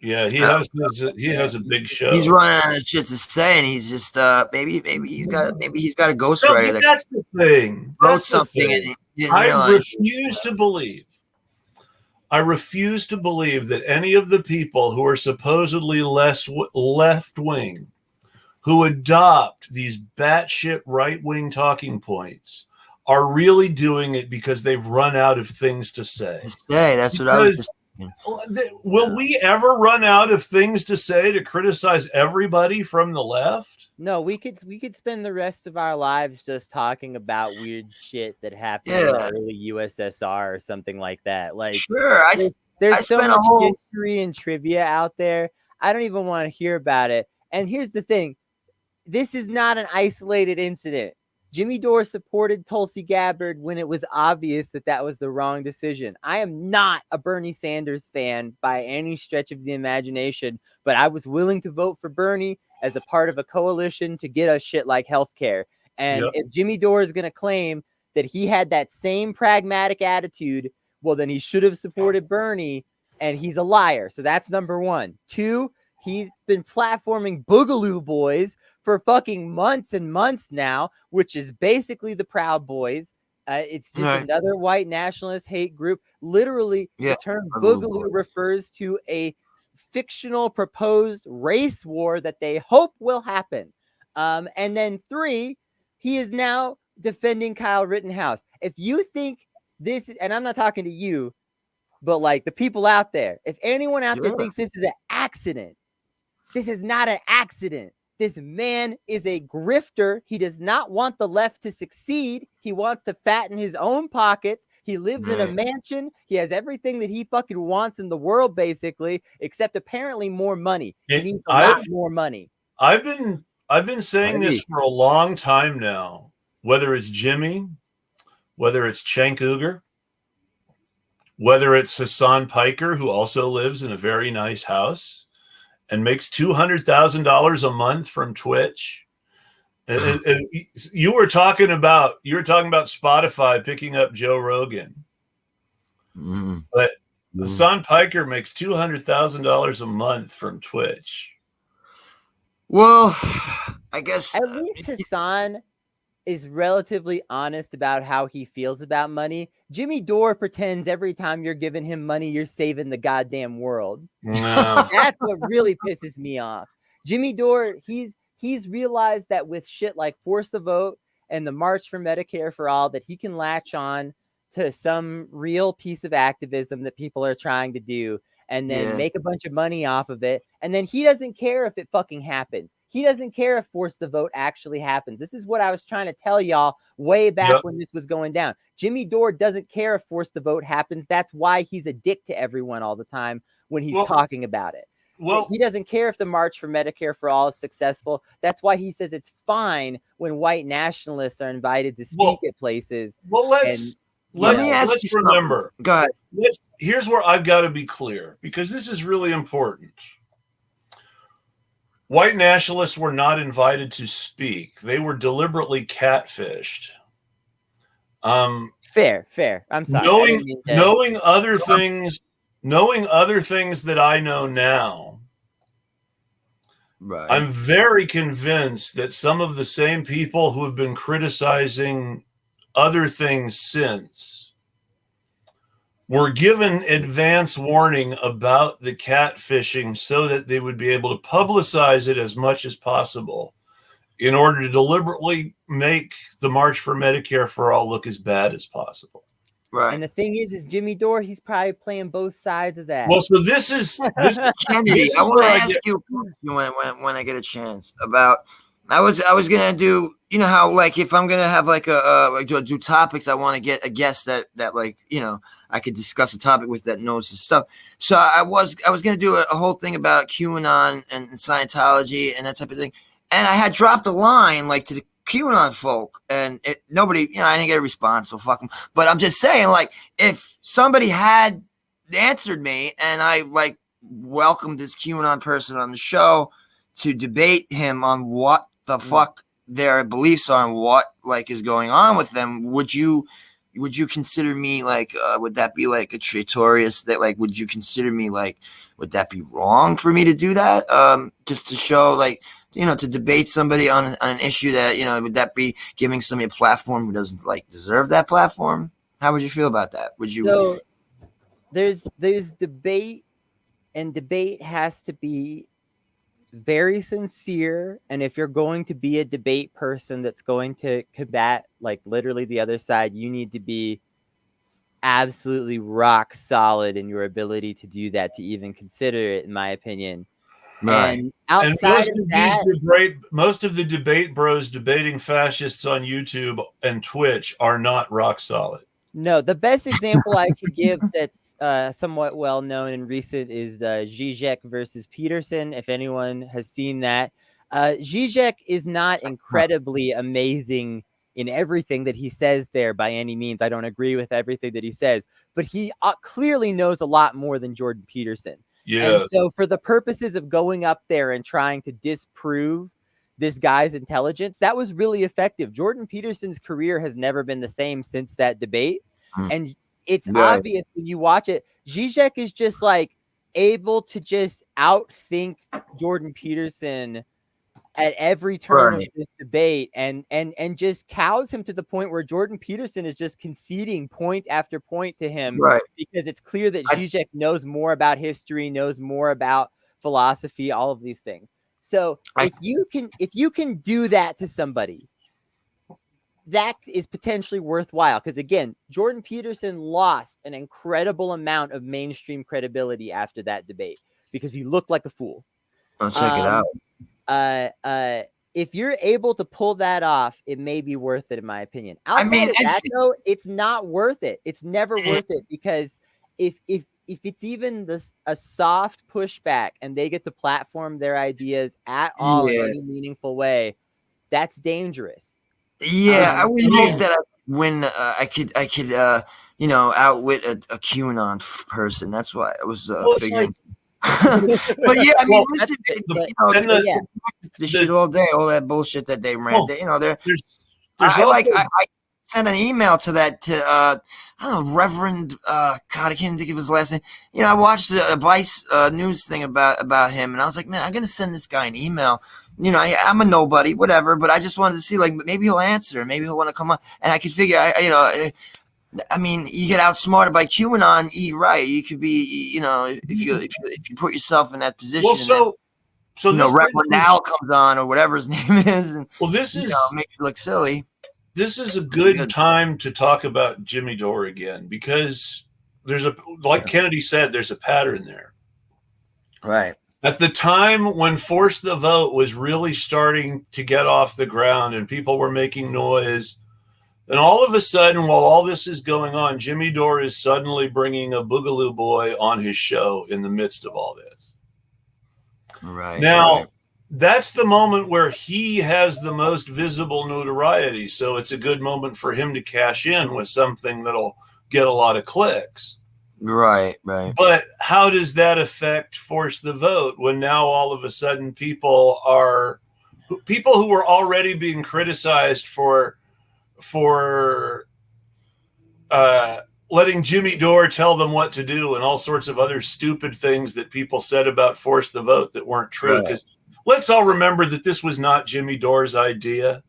Yeah, he has a big show. He's running out of shit to say, and he's just maybe he's got a ghostwriter. No, that's the thing. Wrote something. And I refuse to believe that any of the people who are supposedly left wing, who adopt these batshit right wing talking points, are really doing it because they've run out of things to say. That's what I was. Will we ever run out of things to say to criticize everybody from the left? No, we could spend the rest of our lives just talking about weird shit that happened in the early USSR or something like that. Like, sure, there's so much history and trivia out there. I don't even want to hear about it. And here's the thing: this is not an isolated incident. Jimmy Dore supported Tulsi Gabbard when it was obvious that was the wrong decision. I am not a Bernie Sanders fan by any stretch of the imagination, but I was willing to vote for Bernie as a part of a coalition to get us shit like healthcare. And if Jimmy Dore is going to claim that he had that same pragmatic attitude, well, then he should have supported Bernie, and he's a liar. So that's number one. Two, he's been platforming Boogaloo Boys for fucking months and months now, which is basically the Proud Boys. It's just another white nationalist hate group. Literally, the term Boogaloo refers to a fictional proposed race war that they hope will happen. And then three, he is now defending Kyle Rittenhouse. If you think this, and I'm not talking to you, but like the people out there, if anyone out there thinks this is an accident, this is not an accident. This man is a grifter. He does not want the left to succeed. He wants to fatten his own pockets. He lives in a mansion. He has everything that he fucking wants in the world, basically, except apparently more money. He needs a lot more money. I've been saying this for a long time now. Whether it's Jimmy, whether it's Cenk Uygur, whether it's Hassan Piker, who also lives in a very nice house and makes $200,000 a month from Twitch. And you were talking about Spotify picking up Joe Rogan, but Hassan Piker makes $200,000 a month from Twitch. Well, I guess at least Hassan is relatively honest about how he feels about money. Jimmy Dore pretends every time you're giving him money, you're saving the goddamn world. No. That's what really pisses me off. Jimmy Dore, he's realized that with shit like Force the Vote and the March for Medicare for All, that he can latch on to some real piece of activism that people are trying to do and then make a bunch of money off of it. And then he doesn't care if it fucking happens. He doesn't care if Force the Vote actually happens. This is what I was trying to tell y'all way back when this was going down. Jimmy Dore doesn't care if Force the Vote happens. That's why he's a dick to everyone all the time when he's talking about it. Well, he doesn't care if the March for Medicare for All is successful. That's why he says it's fine when white nationalists are invited to speak at places. Well, let's remember. Go ahead. Here's where I've got to be clear, because this is really important. White nationalists were not invited to speak. They were deliberately catfished. Fair. I'm sorry. Knowing other things that I know now, right. I'm very convinced that some of the same people who have been criticizing other things since were given advance warning about the catfishing so that they would be able to publicize it as much as possible in order to deliberately make the March for Medicare for All look as bad as possible. Right. And the thing is Jimmy Dore, he's probably playing both sides of that. Well, so this is Kennedy, I want to ask you when I get a chance about. I was gonna do, you know how like if I'm gonna have like do topics, I want to get a guest that like, you know, I could discuss a topic with that knows his stuff. So I was gonna do a whole thing about QAnon and Scientology and that type of thing. And I had dropped a line like to the QAnon folk, and nobody, you know, I didn't get a response, so fuck them. But I'm just saying, like, if somebody had answered me and I like welcomed this QAnon person on the show to debate him on what the fuck their beliefs are and what like is going on with them, would you consider me like would that be like a traitorous that like would you consider me like would that be wrong for me to do that just to show like, you know, to debate somebody on an issue that, you know, would that be giving somebody a platform who doesn't like deserve that platform? How would you feel about that? Would you? So there's debate, and debate has to be very sincere. And if you're going to be a debate person that's going to combat like literally the other side, you need to be absolutely rock solid in your ability to do that, to even consider it, in my opinion. Right. And outside of that, most of the debate bros debating fascists on YouTube and Twitch are not rock solid. No, the best example I could give that's somewhat well known and recent is Zizek versus Peterson. If anyone has seen that, Zizek is not incredibly amazing in everything that he says there by any means. I don't agree with everything that he says, but he clearly knows a lot more than Jordan Peterson. Yeah. And so for the purposes of going up there and trying to disprove this guy's intelligence, that was really effective. Jordan Peterson's career has never been the same since that debate. And it's obvious when you watch it. Zizek is just like able to just outthink Jordan Peterson at every turn of this debate and just cows him to the point where Jordan Peterson is just conceding point after point to him because it's clear that Zizek knows more about history, knows more about philosophy, all of these things. So if you can do that to somebody, that is potentially worthwhile. Because again, Jordan Peterson lost an incredible amount of mainstream credibility after that debate because he looked like a fool. I'll check it out. If you're able to pull that off, it may be worth it, in my opinion. Outside of that, though, it's not worth it. It's never worth it because if it's even a soft pushback and they get to platform their ideas at all in any meaningful way, that's dangerous. Yeah, I would hope that when I could you know, outwit a QAnon person. That's why I was figuring. But yeah, I mean, listen, the shit all day, all that bullshit that they ran. You know, I sent an email to that I don't know, Reverend God, I can't think of his last name. You know, I watched a Vice news thing about him, and I was like, man, I'm gonna send this guy an email. You know, I'm a nobody, whatever, but I just wanted to see, like, maybe he'll answer, maybe he'll want to come on, and I could figure, you know, I mean, you get outsmarted by QAnon, right? You could be, you know, if you put yourself in that position. Well, So Reverend Al comes on or whatever his name is, and this is makes it look silly. This is a good time to talk about Jimmy Dore again, because like Kennedy said, there's a pattern there. Right. At the time when Force the Vote was really starting to get off the ground and people were making noise, and all of a sudden, while all this is going on, Jimmy Dore is suddenly bringing a Boogaloo Boy on his show in the midst of all this. Right. Now, that's the moment where he has the most visible notoriety. So it's a good moment for him to cash in with something that'll get a lot of clicks. Right, right. But how does that affect Force the Vote when now all of a sudden people who were already being criticized for letting Jimmy Dore tell them what to do and all sorts of other stupid things that people said about Force the Vote that weren't true? Because let's all remember that this was not Jimmy Dore's idea.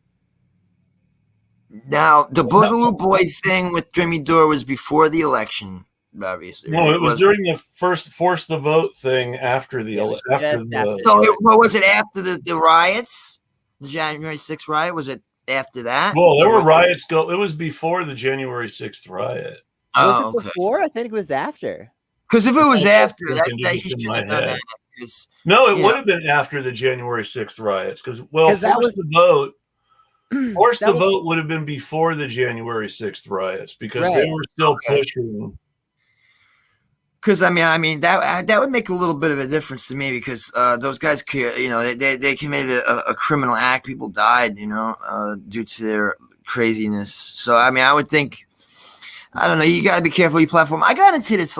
Now, the Boogaloo Boy thing with Jimmy Dore was before the election, obviously. No, it was during the first Force the Vote thing after the election. Was it after the riots? The January 6th riot? Was it after that? Well, there were riots. It was before the January 6th riot. Was it before? I think it was after. Because if it was after, he should have done that. No, it would have been after the January 6th riots. Because Force the Vote would have been before the January 6th riots, because they were still pushing. Because I mean that would make a little bit of a difference to me, because those guys, they committed a criminal act. People died, due to their craziness. So I mean, I would think, I don't know. You got to be careful with your platform. I got into this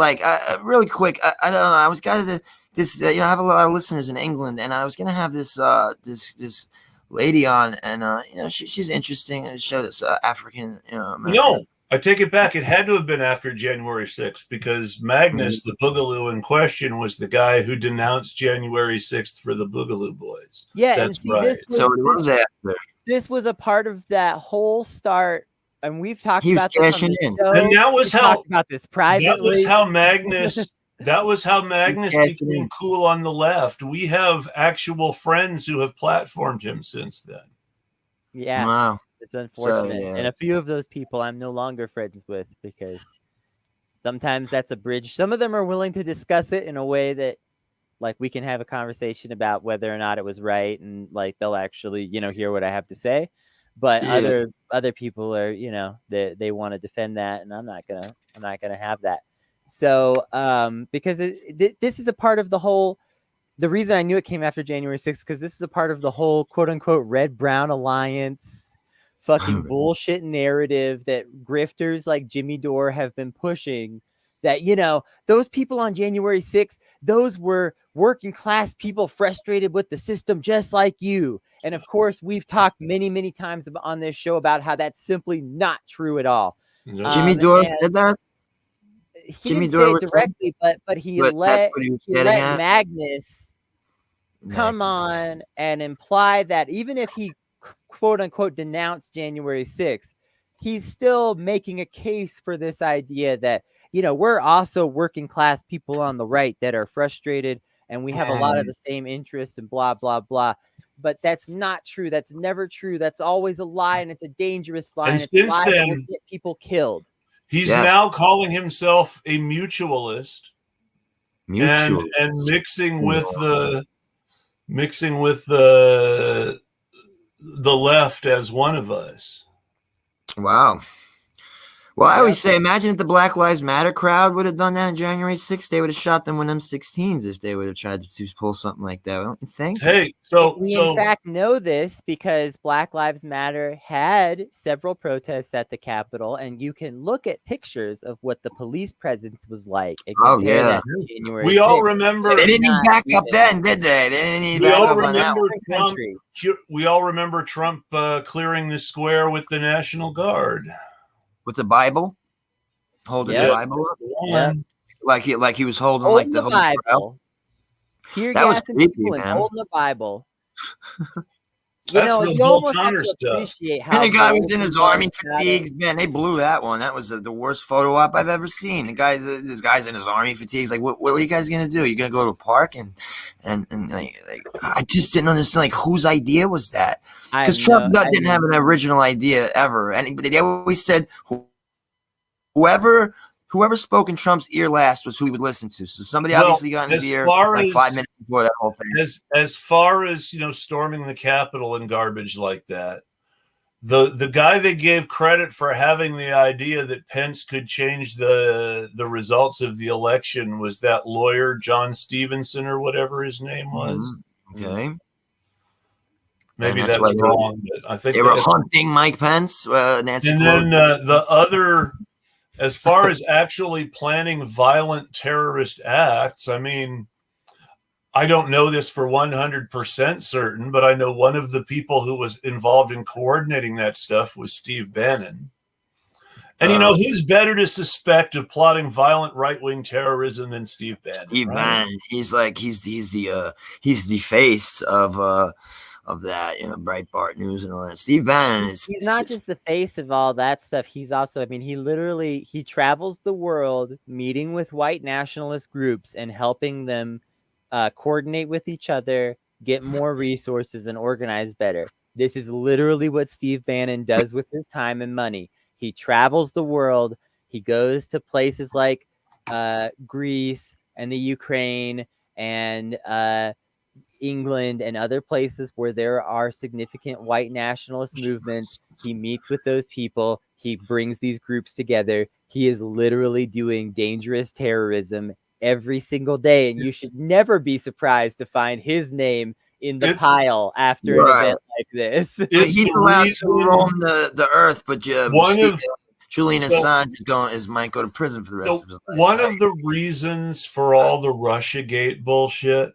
really quick. I don't know. I was I have a lot of listeners in England, and I was gonna have this this lady on, and she's interesting, and show this African. No, I take it back. It had to have been after January 6th, because Magnus, the Boogaloo in question, was the guy who denounced January 6th for the Boogaloo Boys. Yeah, that's and see, right. This was a part of that whole start. And we've talked about this on the show. And that was talked about this privately. That was how Magnus became cool on the left. We have actual friends who have platformed him since then. Yeah. Wow. It's unfortunate. And a few of those people I'm no longer friends with, because sometimes that's a bridge. Some of them are willing to discuss it in a way that, like, we can have a conversation about whether or not it was right, and like they'll actually, hear what I have to say. But other people are, they want to defend that, and I'm not gonna have that. So because this is a part of the whole. The reason I knew it came after January 6th, because this is a part of the whole quote unquote red-brown alliance fucking bullshit narrative that grifters like Jimmy Dore have been pushing. That, those people on January 6th, those were working class people frustrated with the system just like you. And of course, we've talked many, many times on this show about how that's simply not true at all. Jimmy Dore said that? He didn't say it directly, but he let Magnus come on and imply that even if he quote unquote denounced January 6th, he's still making a case for this idea that, we're also working class people on the right that are frustrated, and we have a lot of the same interests and blah, blah, blah. But that's not true. That's never true. That's always a lie, and it's a dangerous lie. And it's since a lie then, that will get people killed. He's now calling himself a mutualist. And mixing with the left as one of us. Wow. Well, I always say, imagine if the Black Lives Matter crowd would have done that on January 6th. They would have shot them with M16s if they would have tried to pull something like that. Don't you think? Hey, we in fact know this because Black Lives Matter had several protests at the Capitol, and you can look at pictures of what the police presence was like. January we 6th. All remember. They didn't need back up then, did they? They didn't need back up on that. We all remember Trump clearing the square with the National Guard. With the Bible, holding the Bible up, like he was holding the Bible. That was creepy, man. Holding the Bible. You almost have to appreciate how. And the guy was in his army fatigues. Man, they blew that one. That was the worst photo op I've ever seen. This guy's in his army fatigues. Like, what are you guys gonna do? You gonna go to a park and And like I just didn't understand like whose idea was that, because Trump didn't have an original idea ever. And they always said whoever spoke in Trump's ear last was who he would listen to. So somebody obviously got in his ear like 5 minutes before that whole thing. As far as storming the Capitol and garbage like that, the guy that gave credit for having the idea that Pence could change the results of the election was that lawyer John Stevenson or whatever his name was. Okay. Maybe that's wrong, but I think they were hunting Mike Pence, Nancy. And then the other, as far as actually planning violent terrorist acts, I mean, I don't know this for 100% certain, but I know one of the people who was involved in coordinating that stuff was Steve Bannon. And who's better to suspect of plotting violent right-wing terrorism than Steve Bannon? Steve Bannon, he's the face of that, Breitbart News and all that. Steve Bannon he's not just the face of all that stuff. He's also, he travels the world meeting with white nationalist groups and helping them coordinate with each other, get more resources, and organize better. This is literally what Steve Bannon does with his time and money. He travels the world. He goes to places like Greece and the Ukraine and England and other places where there are significant white nationalist movements. He meets with those people. He brings these groups together. He is literally doing dangerous terrorism every single day, and you should never be surprised to find his name in the pile after an event like this. He's allowed to roam the earth, but Julian Assange might go to prison for the rest of his life. One of the reasons for all the Russiagate bullshit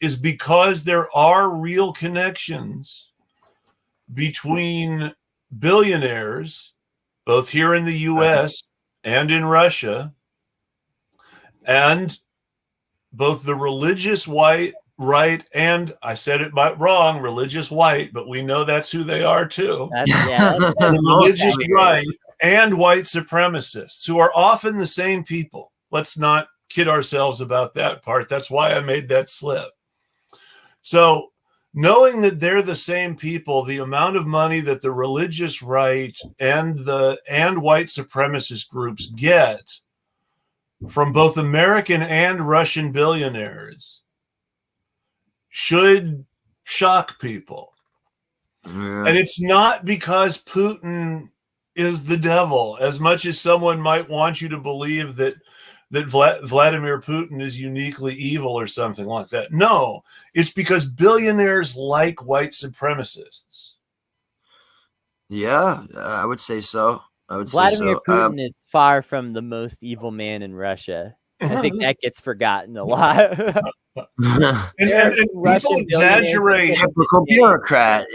is because there are real connections between billionaires, both here in the U.S. and in Russia, and both the religious white right and, I said it wrong, religious white, but we know that's who they are too. The religious right and white supremacists, who are often the same people. Let's not kid ourselves about that part. That's why I made that slip. So knowing that they're the same people, the amount of money that the religious right and white supremacist groups get from both American and Russian billionaires should shock people. Yeah. And it's not because Putin is the devil, as much as someone might want you to believe that Vladimir Putin is uniquely evil or something like that. No, it's because billionaires like white supremacists. Yeah, I would say so. Vladimir Putin is far from the most evil man in Russia. I think that gets forgotten a lot. and people exaggerate. Typical bureaucrat,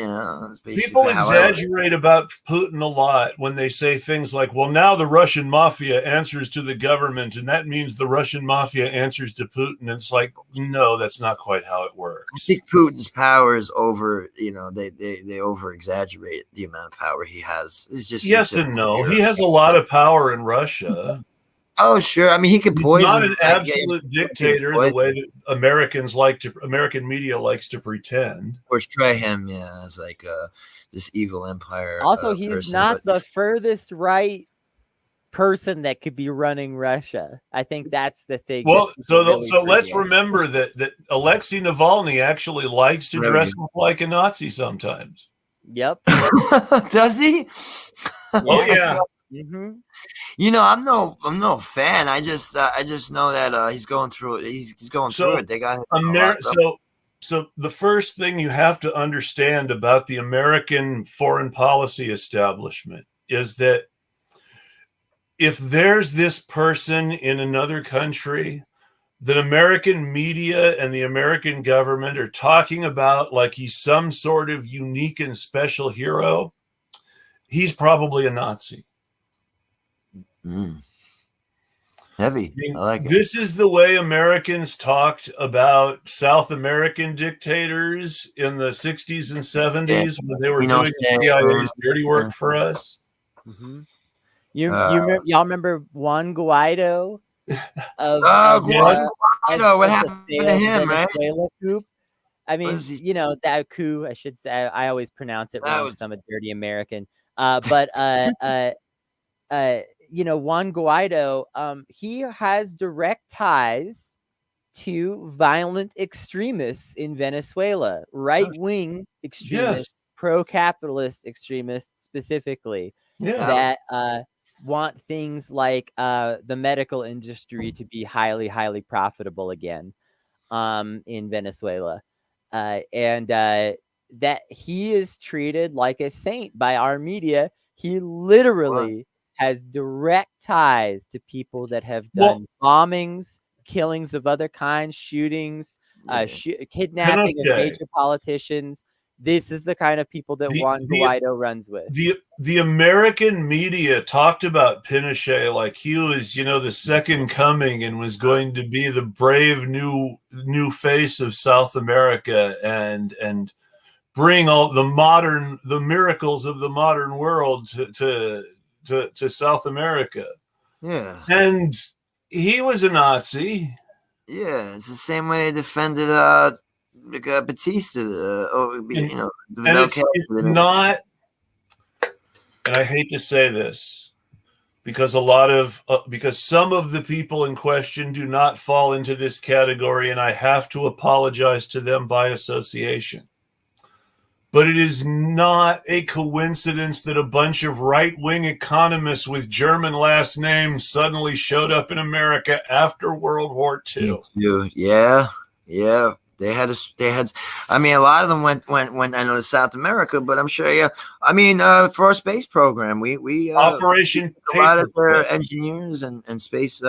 People exaggerate about Putin a lot when they say things like, well, now the Russian mafia answers to the government, and that means the Russian mafia answers to Putin. And it's like, no, that's not quite how it works. I think Putin's power is over, they over exaggerate the amount of power he has. It's just yes and no. He has a lot of power in Russia. Oh, sure. I mean, he could poison. He's not an absolute dictator the way that American media likes to pretend. Portray him, as like this evil empire. Also, he's not the furthest right person that could be running Russia. I think that's the thing. Well, so let's remember that Alexei Navalny actually likes to dress up like a Nazi sometimes. Yep. Does he? Oh yeah. Mm-hmm. I'm no fan. I just know that he's going through it. He's going through it. They got him. So the first thing you have to understand about the American foreign policy establishment is that if there's this person in another country that American media and the American government are talking about like he's some sort of unique and special hero, he's probably a Nazi. Heavy. I like it. This is the way Americans talked about South American dictators in the 60s and 70s when they were doing the CIA's dirty work for us. Mm-hmm. Y'all remember Juan Guaido? Guaido, what happened to him, right? Venezuela coup. I mean, that coup, I should say, I always pronounce it wrong because I'm a dirty American. But Juan Guaido, he has direct ties to violent extremists in Venezuela, right-wing extremists, pro-capitalist extremists specifically, that want things like the medical industry to be highly, highly profitable again in Venezuela. And that he is treated like a saint by our media. He literally has direct ties to people that have done bombings, killings of other kinds, shootings, kidnapping of major politicians. This is the kind of people that Juan Guaido runs with. The American media talked about Pinochet like he was, the second coming and was going to be the brave new face of South America and bring all the miracles of the modern world to South America. Yeah. And he was a Nazi. Yeah, it's the same way they defended Batista. And it's not. And I hate to say this because because some of the people in question do not fall into this category, and I have to apologize to them by association. But it is not a coincidence that a bunch of right-wing economists with German last names suddenly showed up in America after World War II. Yeah. They had. I mean, a lot of them went. I know to South America, but I'm sure. Yeah. I mean, for our space program, we Operation a lot of their engineers and space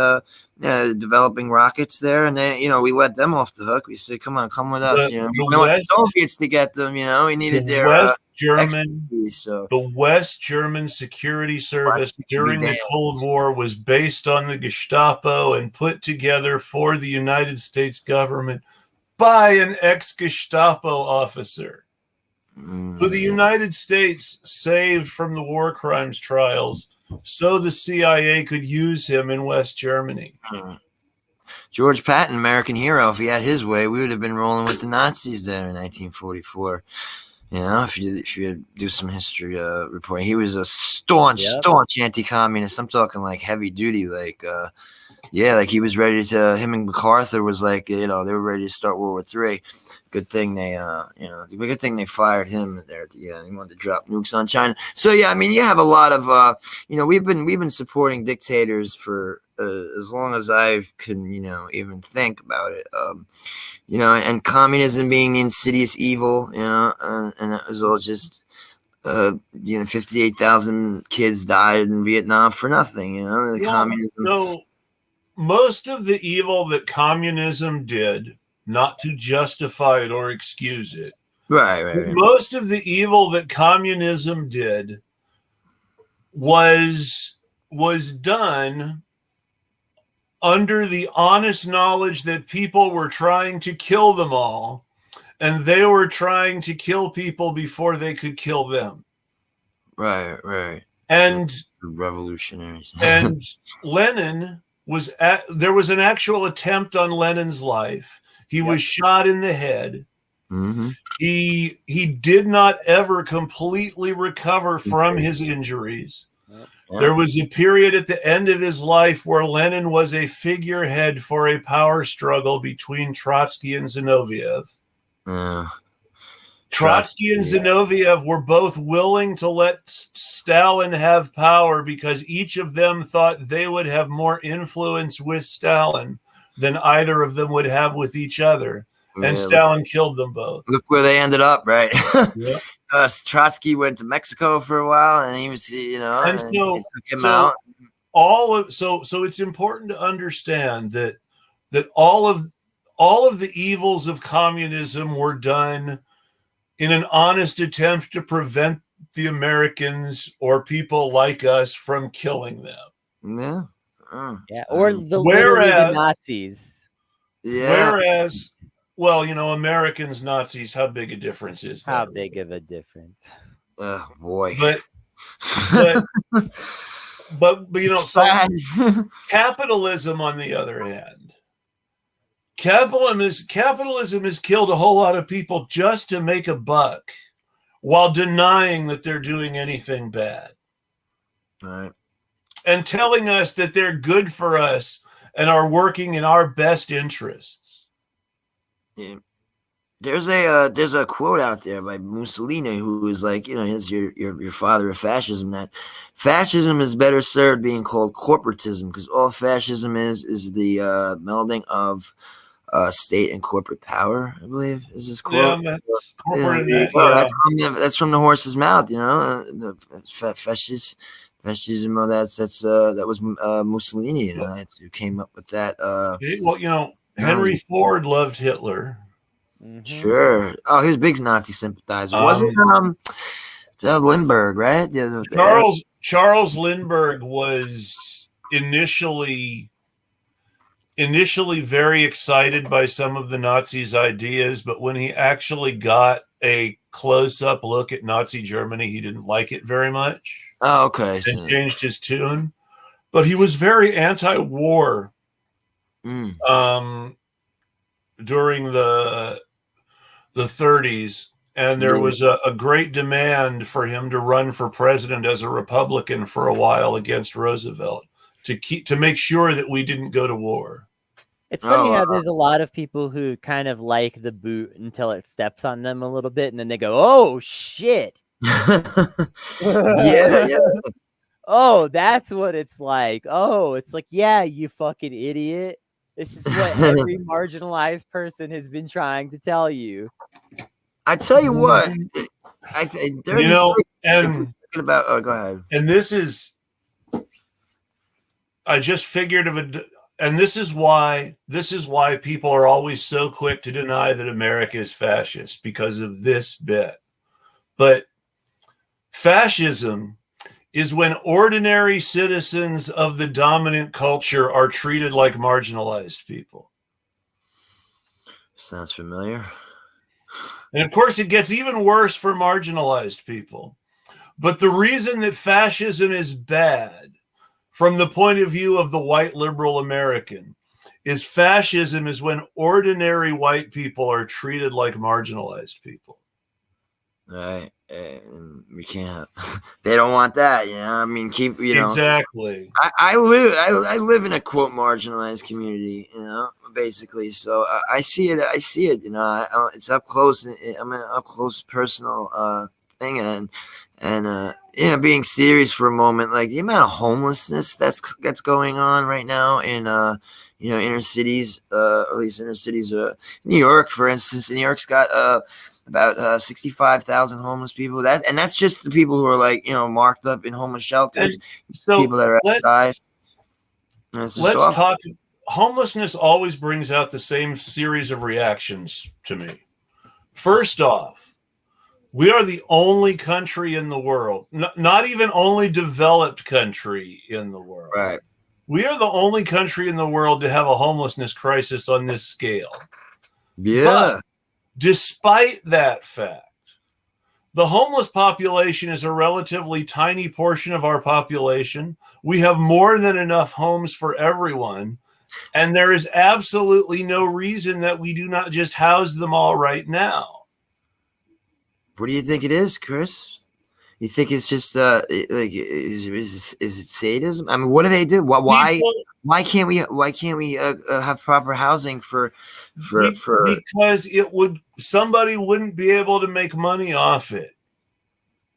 developing rockets there, and then we let them off the hook. We said, come with us. We want the Soviets to get them. We needed their the West German Security Service during the Cold War was based on the Gestapo and put together for the United States government by an ex-Gestapo officer who the United States saved from the war crimes trials so the CIA could use him in West Germany. George Patton, American hero. If he had his way, we would have been rolling with the Nazis there in 1944. If you do some history reporting, he was a staunch anti-communist. I'm talking like heavy duty, like he was ready to. Him and MacArthur was like, they were ready to start World War III. Good thing they, good thing they fired him there at the end. He wanted to drop nukes on China. So yeah, I mean, you have a lot of, we've been supporting dictators for as long as I can, even think about it. And communism being insidious evil, and that was all just. 58,000 kids died in Vietnam for nothing. Communism. No. Most of the evil that communism did, not to justify it or excuse it, right. Most of the evil that communism did was done under the honest knowledge that people were trying to kill them all, and they were trying to kill people before they could kill them. Right. And revolutionaries. And Lenin there was an actual attempt on Lenin's life. He was shot in the head. Mm-hmm. He did not ever completely recover from his injuries. There was a period at the end of his life where Lenin was a figurehead for a power struggle between Trotsky and Zinoviev. Trotsky and Zinoviev were both willing to let Stalin have power because each of them thought they would have more influence with Stalin than either of them would have with each other. And Stalin killed them both. Look where they ended up, right? Trotsky went to Mexico for a while, and he was, and so took him out. So it's important to understand that all of the evils of communism were done in an honest attempt to prevent the Americans or people like us from killing them. Or the Nazis. Whereas, Americans, Nazis, how big a difference is that? How big of a difference? Oh boy. But capitalism, on the other hand, Capitalism has killed a whole lot of people just to make a buck while denying that they're doing anything bad. All right. And telling us that they're good for us and are working in our best interests. Yeah. There's a quote out there by Mussolini who is like, he's your father of fascism, that fascism is better served being called corporatism, because all fascism is the melding of state and corporate power, I believe is his quote. Yeah, that's corporate. Yeah. That's from the horse's mouth, the fascism. That was Mussolini, who came up with that. Well, Henry Ford loved Hitler. Mm-hmm. Sure. Oh, he was a big Nazi sympathizer. Wasn't Lindbergh, right? Charles Lindbergh was initially very excited by some of the Nazis' ideas, but when he actually got a close-up look at Nazi Germany, he didn't like it very much. Oh, okay. And changed his tune. But he was very anti-war during the 30s, and there was a great demand for him to run for president as a Republican for a while against Roosevelt to make sure that we didn't go to war. It's funny how there's a lot of people who kind of like the boot until it steps on them a little bit, and then they go, "Oh shit!" yeah. Oh, that's what it's like. Oh, it's like, yeah, you fucking idiot. This is what every marginalized person has been trying to tell you. I tell you what, go ahead. And this is, I just figured of it, and this is why people are always so quick to deny that America is fascist, because of this bit. But fascism is when ordinary citizens of the dominant culture are treated like marginalized people. Sounds familiar. And of course, it gets even worse for marginalized people. But the reason that fascism is bad from the point of view of the white liberal American is fascism is when ordinary white people are treated like marginalized people. Right. We can't. They don't want that, I mean, exactly. I live in a quote marginalized community, basically. So I see it. It's up close. I'm an up close personal thing, and being serious for a moment, like the amount of homelessness that's going on right now in inner cities, at least inner cities. New York, for instance, New York's got about 65,000 homeless people. That's just the people who are marked up in homeless shelters. So people that are outside. Let's talk. Homelessness always brings out the same series of reactions to me. First off, we are the only country in the world, not even only developed country in the world. Right. We are the only country in the world to have a homelessness crisis on this scale. Yeah. But despite that fact, the homeless population is a relatively tiny portion of our population. We have more than enough homes for everyone. And there is absolutely no reason that we do not just house them all right now. What do you think it is, Chris? You think it's just is it sadism? I mean, what do they do? Why can't we have proper housing for because somebody wouldn't be able to make money off it.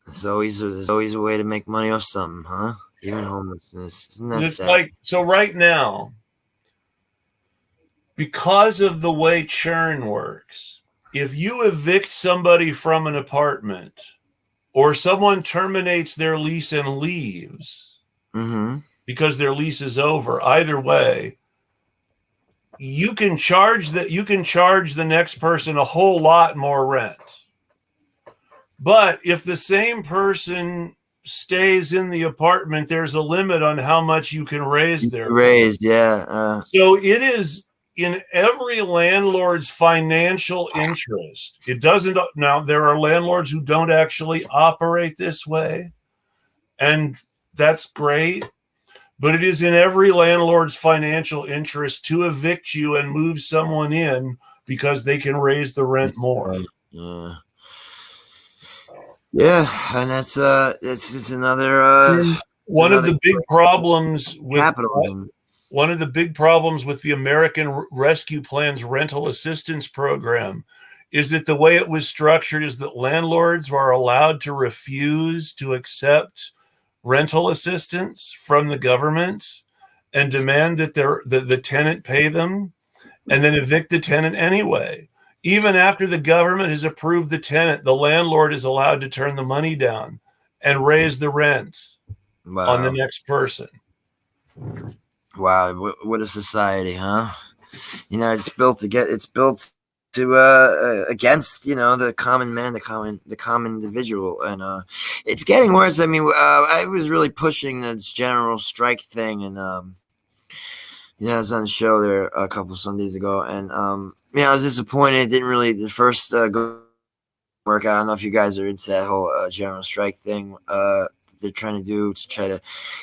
There's always a way to make money off something, huh? Even homelessness. Isn't that sad? Like, so right now, because of the way churn works, if you evict somebody from an apartment or someone terminates their lease and leaves because their lease is over, either way, you can charge the next person a whole lot more rent. But if the same person stays in the apartment, there's a limit on how much you can raise their rent. Yeah. So it is in every landlord's financial interest. It doesn't. Now, there are landlords who don't actually operate this way, and that's great. but it is in every landlord's financial interest to evict you and move someone in because they can raise the rent more. Yeah. Yeah, and that's it's another one of the big problems with capitalism. One of the big problems with the American Rescue Plan's rental assistance program is that the way it was structured is that landlords are allowed to refuse to accept rental assistance from the government and demand that the tenant pay them, and then evict the tenant anyway. Even after the government has approved the tenant, the landlord is allowed to turn the money down and raise the rent on the next person. Wow, what a society, huh? You know, it's built to against, you know, the common man, the common individual, and it's getting worse. I mean, I was really pushing this general strike thing, and you know, I was on the show there a couple of Sundays ago, and you know, I was disappointed. It didn't really the first go work out. I don't know if you guys are into that whole general strike thing. They're trying to do to try to,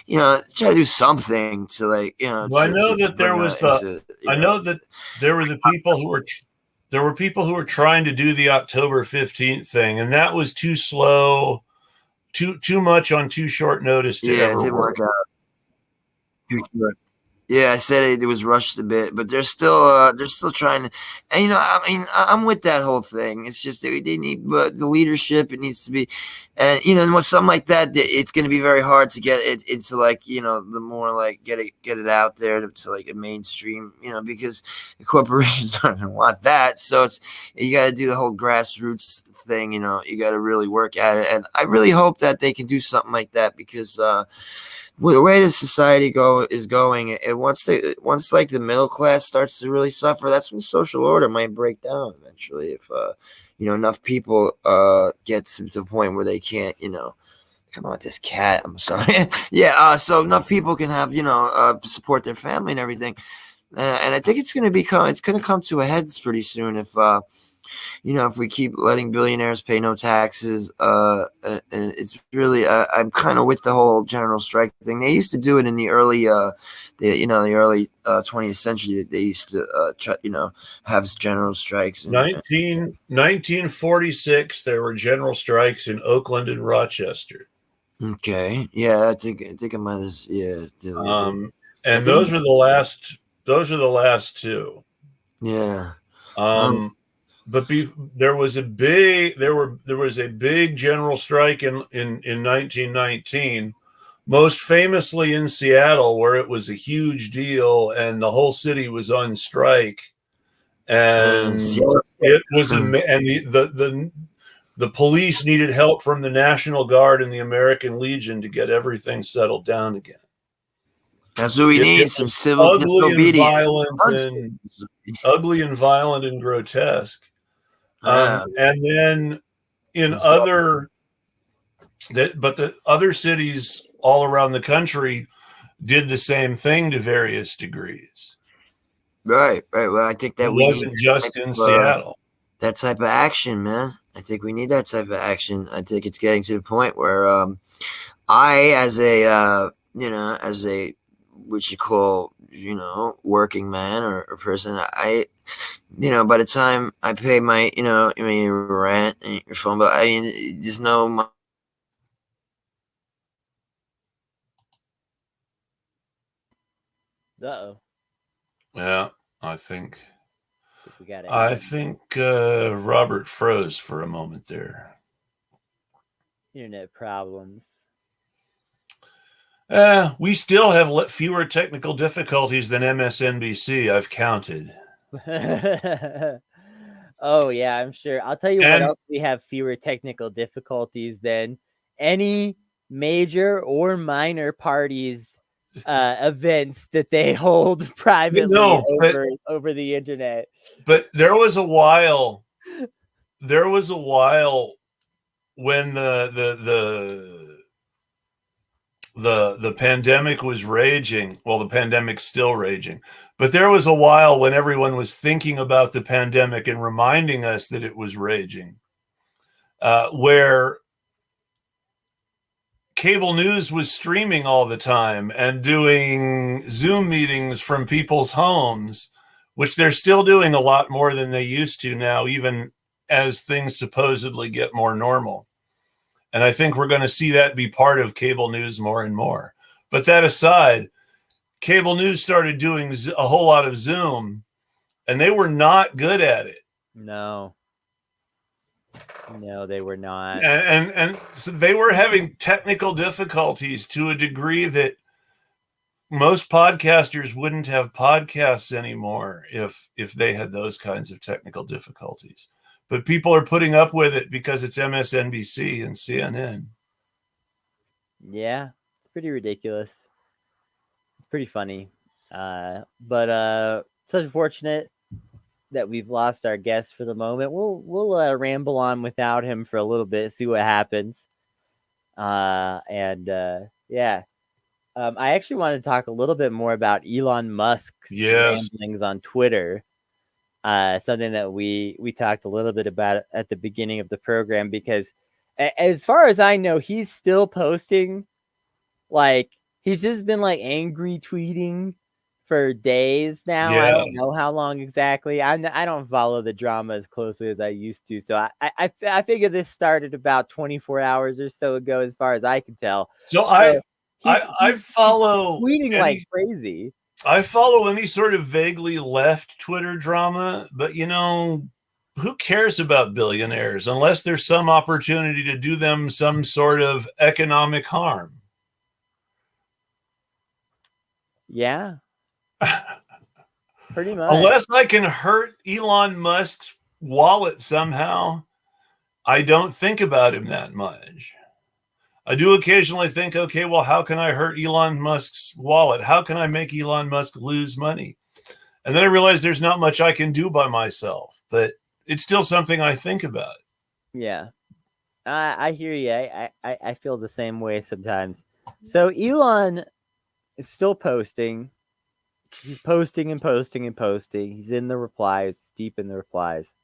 you know, do something to, like, you know. Well, I know that there was I know that there were the people who were there were people who were trying to do the October 15th thing, and that was too slow, too much on too short notice to ever it didn't work out. Too short. Yeah, I said it was rushed a bit, but they're still trying to, and you know, I mean, I'm with that whole thing. It's just that they need, but the leadership, it needs to be, and you know, and with something like that, it's going to be very hard to get it into, like, you know, the more like get it out there to like a mainstream, you know, because the corporations aren't going to want that. So you got to do the whole grassroots thing. You know, you got to really work at it, and I really hope that they can do something like that, because the way the society is going, and once like the middle class starts to really suffer, that's when social order might break down eventually. If you know, enough people get to the point where they can't, you know, come on with this cat. I'm sorry. Yeah. So enough people can have, you know, support their family and everything, and I think it's going to come to a head pretty soon if. You know, if we keep letting billionaires pay no taxes, and it's really, I'm kind of with the whole general strike thing. They used to do it in the early, the early 20th century. They used to, you know, have general strikes. 1946, there were general strikes in Oakland and Rochester. Okay, yeah, I think I might have, yeah. And those are the last. Those are the last two. Yeah. But there was a big general strike in 1919, most famously in Seattle, where it was a huge deal and the whole city was on strike, and it was and the police needed help from the National Guard and the American Legion to get everything settled down again. That's what we need, some civil disobedience. Ugly and violent and grotesque. And then the other cities all around the country did the same thing to various degrees. Right. Well, I think that it wasn't just in Seattle. That type of action, man. I think we need that type of action. I think it's getting to the point where I, as a what you call, you know, working man or person, I, you know, by the time I pay my, you know, I mean, your rent and your phone bill, I mean, there's no. Uh-oh. Yeah, I think Robert froze for a moment there. Internet problems. We still have fewer technical difficulties than MSNBC, I've counted. Oh, yeah, I'm sure. I'll tell you what else we have fewer technical difficulties than any major or minor parties events that they hold privately over the internet. But there was a while when the pandemic was raging. Well, the pandemic's still raging, but there was a while when everyone was thinking about the pandemic and reminding us that it was raging, where cable news was streaming all the time and doing Zoom meetings from people's homes, which they're still doing a lot more than they used to now, even as things supposedly get more normal. And I think we're going to see that be part of cable news more and more. But that aside, cable news started doing a whole lot of Zoom, and they were not good at it. No, they were not. And so they were having technical difficulties to a degree that most podcasters wouldn't have podcasts anymore if they had those kinds of technical difficulties. But people are putting up with it because it's MSNBC and CNN. Yeah, it's pretty ridiculous. It's pretty funny. But it's unfortunate that we've lost our guest for the moment. We'll ramble on without him for a little bit, see what happens. Yeah. I actually wanted to talk a little bit more about Elon Musk's ramblings on Twitter. Something that we talked a little bit about at the beginning of the program, because as far as I know, he's still posting. Like, he's just been like angry tweeting for days now. Yeah. I don't know how long exactly. I don't follow the drama as closely as I used to. So I figure this started about 24 hours or so ago, as far as I can tell. So I follow tweeting like crazy. I follow any sort of vaguely left Twitter drama, but who cares about billionaires unless there's some opportunity to do them some sort of economic harm? Yeah. Pretty much. Unless I can hurt Elon Musk's wallet somehow, I don't think about him that much. I do occasionally think, okay, well, how can I hurt Elon Musk's wallet? How can I make Elon Musk lose money? And then I realize there's not much I can do by myself, but it's still something I think about. Yeah, I hear you. I feel the same way sometimes. So Elon is still posting. He's posting and posting and posting. He's in the replies, deep in the replies.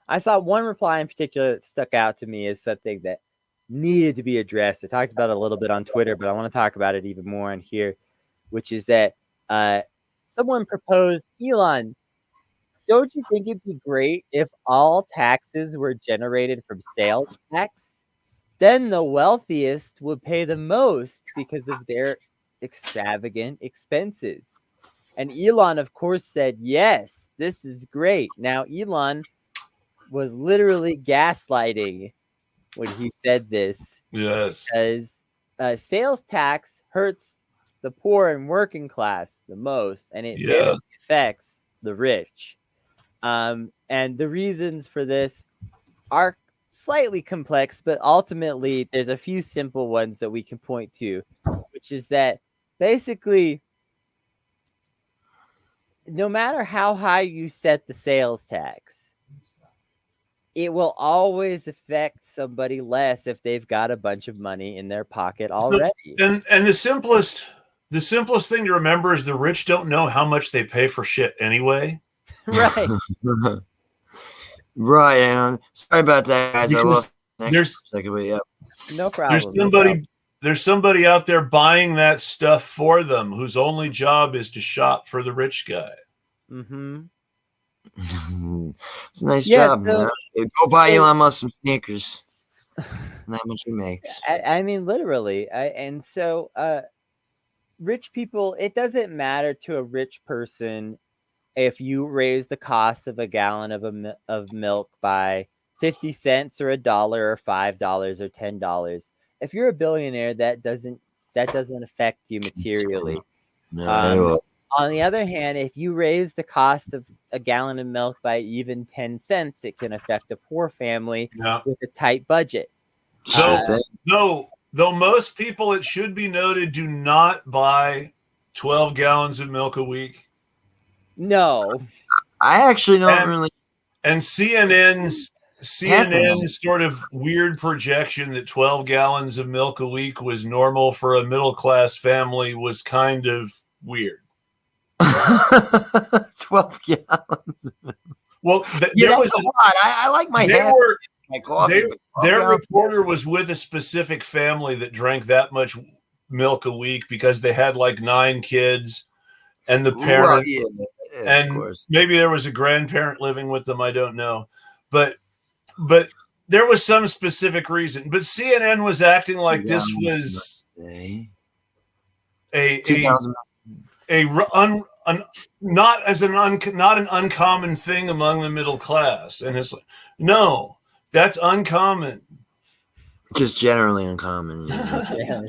I saw one reply in particular that stuck out to me as something that needed to be addressed. I talked about it a little bit on Twitter, but I want to talk about it even more on here, which is that someone proposed, Elon, don't you think it'd be great if all taxes were generated from sales tax? Then the wealthiest would pay the most because of their extravagant expenses. And Elon, of course, said, yes, this is great. Now, Elon was literally gaslighting when he said this. Yes. Because sales tax hurts the poor and working class the most, and it barely affects the rich. And the reasons for this are slightly complex, but ultimately there's a few simple ones that we can point to, which is that basically, no matter how high you set the sales tax, it will always affect somebody less if they've got a bunch of money in their pocket already. And the simplest thing to remember is the rich don't know how much they pay for shit anyway. Right. Right. And sorry about that, guys. I lost No problem. There's somebody out there buying that stuff for them whose only job is to shop for the rich guy. Mm-hmm. It's a nice job. So, go buy Elon Musk some sneakers. Not much he makes. I mean, literally. And so rich people, it doesn't matter to a rich person if you raise the cost of a gallon of milk by 50 cents or $1 or $5 or $10. If you're a billionaire, that doesn't affect you materially. No. On the other hand, if you raise the cost of a gallon of milk by even 10 cents, it can affect a poor family with a tight budget. So, though most people, it should be noted, do not buy 12 gallons of milk a week. No. I actually don't really. And CNN's sort of weird projection that 12 gallons of milk a week was normal for a middle-class family was kind of weird. 12 gallons. Well, there was a lot. I like my coffee. their reporter was with a specific family that drank that much milk a week because they had like 9 kids, and the parents, and maybe there was a grandparent living with them. I don't know, but there was some specific reason. But CNN was acting like this was not an uncommon thing among the middle class, and it's like, no, that's uncommon. Just generally uncommon. Yeah.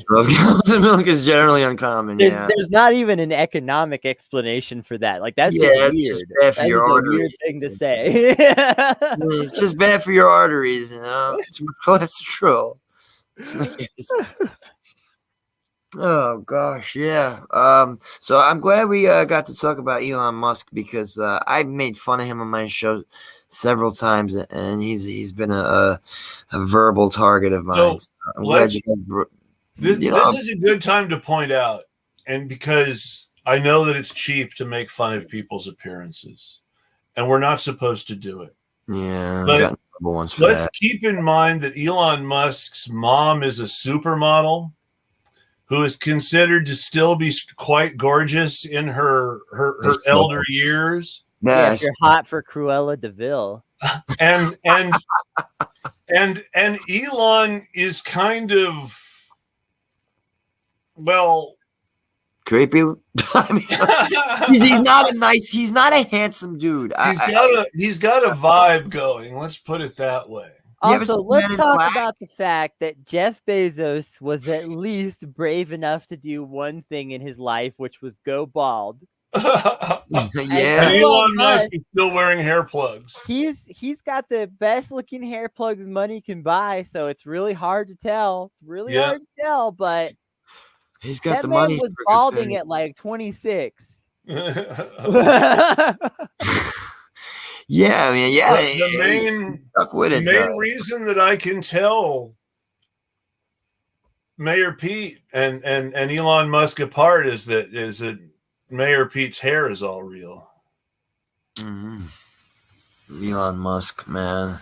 Milk is generally uncommon. There's not even an economic explanation for that. Like that's just weird. Just bad for your arteries. Weird thing to say. It's just bad for your arteries, you know. It's cholesterol. Oh gosh, yeah. So I'm glad we got to talk about Elon Musk because I made fun of him on my show several times, and he's been a verbal target of mine. So I'm glad this is a good time to point out, and because I know that it's cheap to make fun of people's appearances, and we're not supposed to do it. Yeah, but let's keep in mind that Elon Musk's mom is a supermodel who is considered to still be quite gorgeous in her elder years. Yeah, if you're hot for Cruella DeVille. And Elon is kind of, well, creepy. I mean, he's not a handsome dude. He's got a vibe going. Let's put it that way. Also, let's talk about the fact that Jeff Bezos was at least brave enough to do one thing in his life, which was go bald. Yeah, Elon Musk is still wearing hair plugs. He's got the best looking hair plugs money can buy, so it's really hard to tell. It's really hard to tell, but he's got that the man money. Was balding at like 26. Yeah, I mean, yeah. The main reason that I can tell Mayor Pete and Elon Musk apart is that Mayor Pete's hair is all real. Mm-hmm. Elon Musk, man,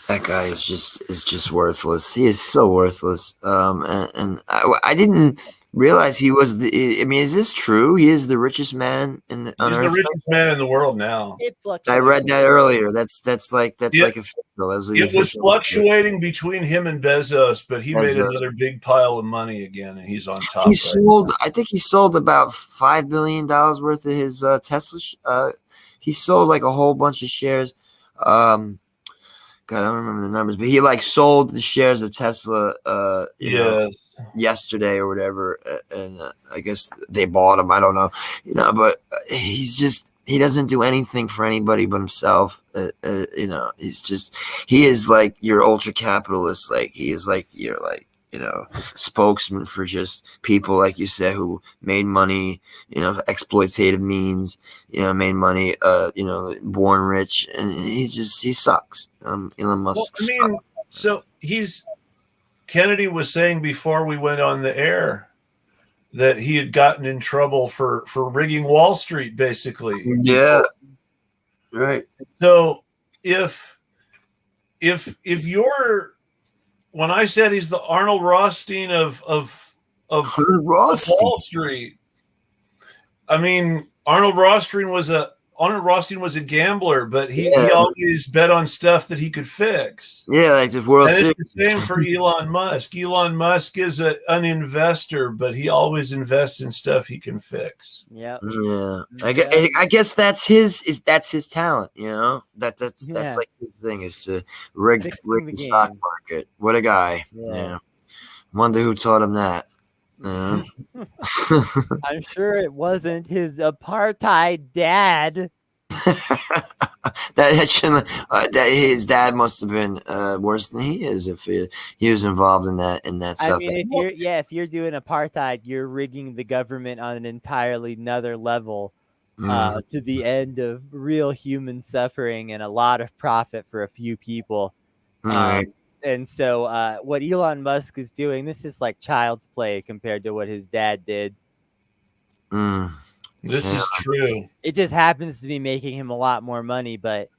that guy is just worthless. He is so worthless. And I didn't realize he was I mean, is this true? He is the richest man on Earth. He's the richest man in the world now. I read that earlier. That's like official. It was fluctuating between him and Bezos, but he made another big pile of money again, and he's on top. I think he sold about $5 billion worth of his Tesla. He sold like a whole bunch of shares. God, I don't remember the numbers, but he like sold the shares of Tesla. You know, yesterday or whatever, and I guess they bought him. I don't know, but he doesn't do anything for anybody but himself. He is like your ultra capitalist. Like he is like your spokesman for just people like you said who made money, exploitative means, made money, born rich, and he sucks. Elon Musk. Well, I mean, so Kennedy was saying before we went on the air that he had gotten in trouble for rigging Wall Street, basically. Yeah. Right. So if you're, when I said he's the Arnold Rothstein of Wall Street, I mean, Arnold Rothstein was a gambler, but he always bet on stuff that he could fix. Yeah, like the World Series. It's the same for Elon Musk. Elon Musk is an investor, but he always invests in stuff he can fix. Yeah. I guess that's his talent. That's like his thing is to rig the stock market. What a guy! Yeah. Wonder who taught him that. I'm sure it wasn't his apartheid dad. that his dad must have been worse than he is if he was involved in that stuff. I mean, if you're doing apartheid, you're rigging the government on an entirely another level to the end of real human suffering and a lot of profit for a few people. And so what Elon Musk is doing, this is like child's play compared to what his dad did. This is true. It just happens to be making him a lot more money, but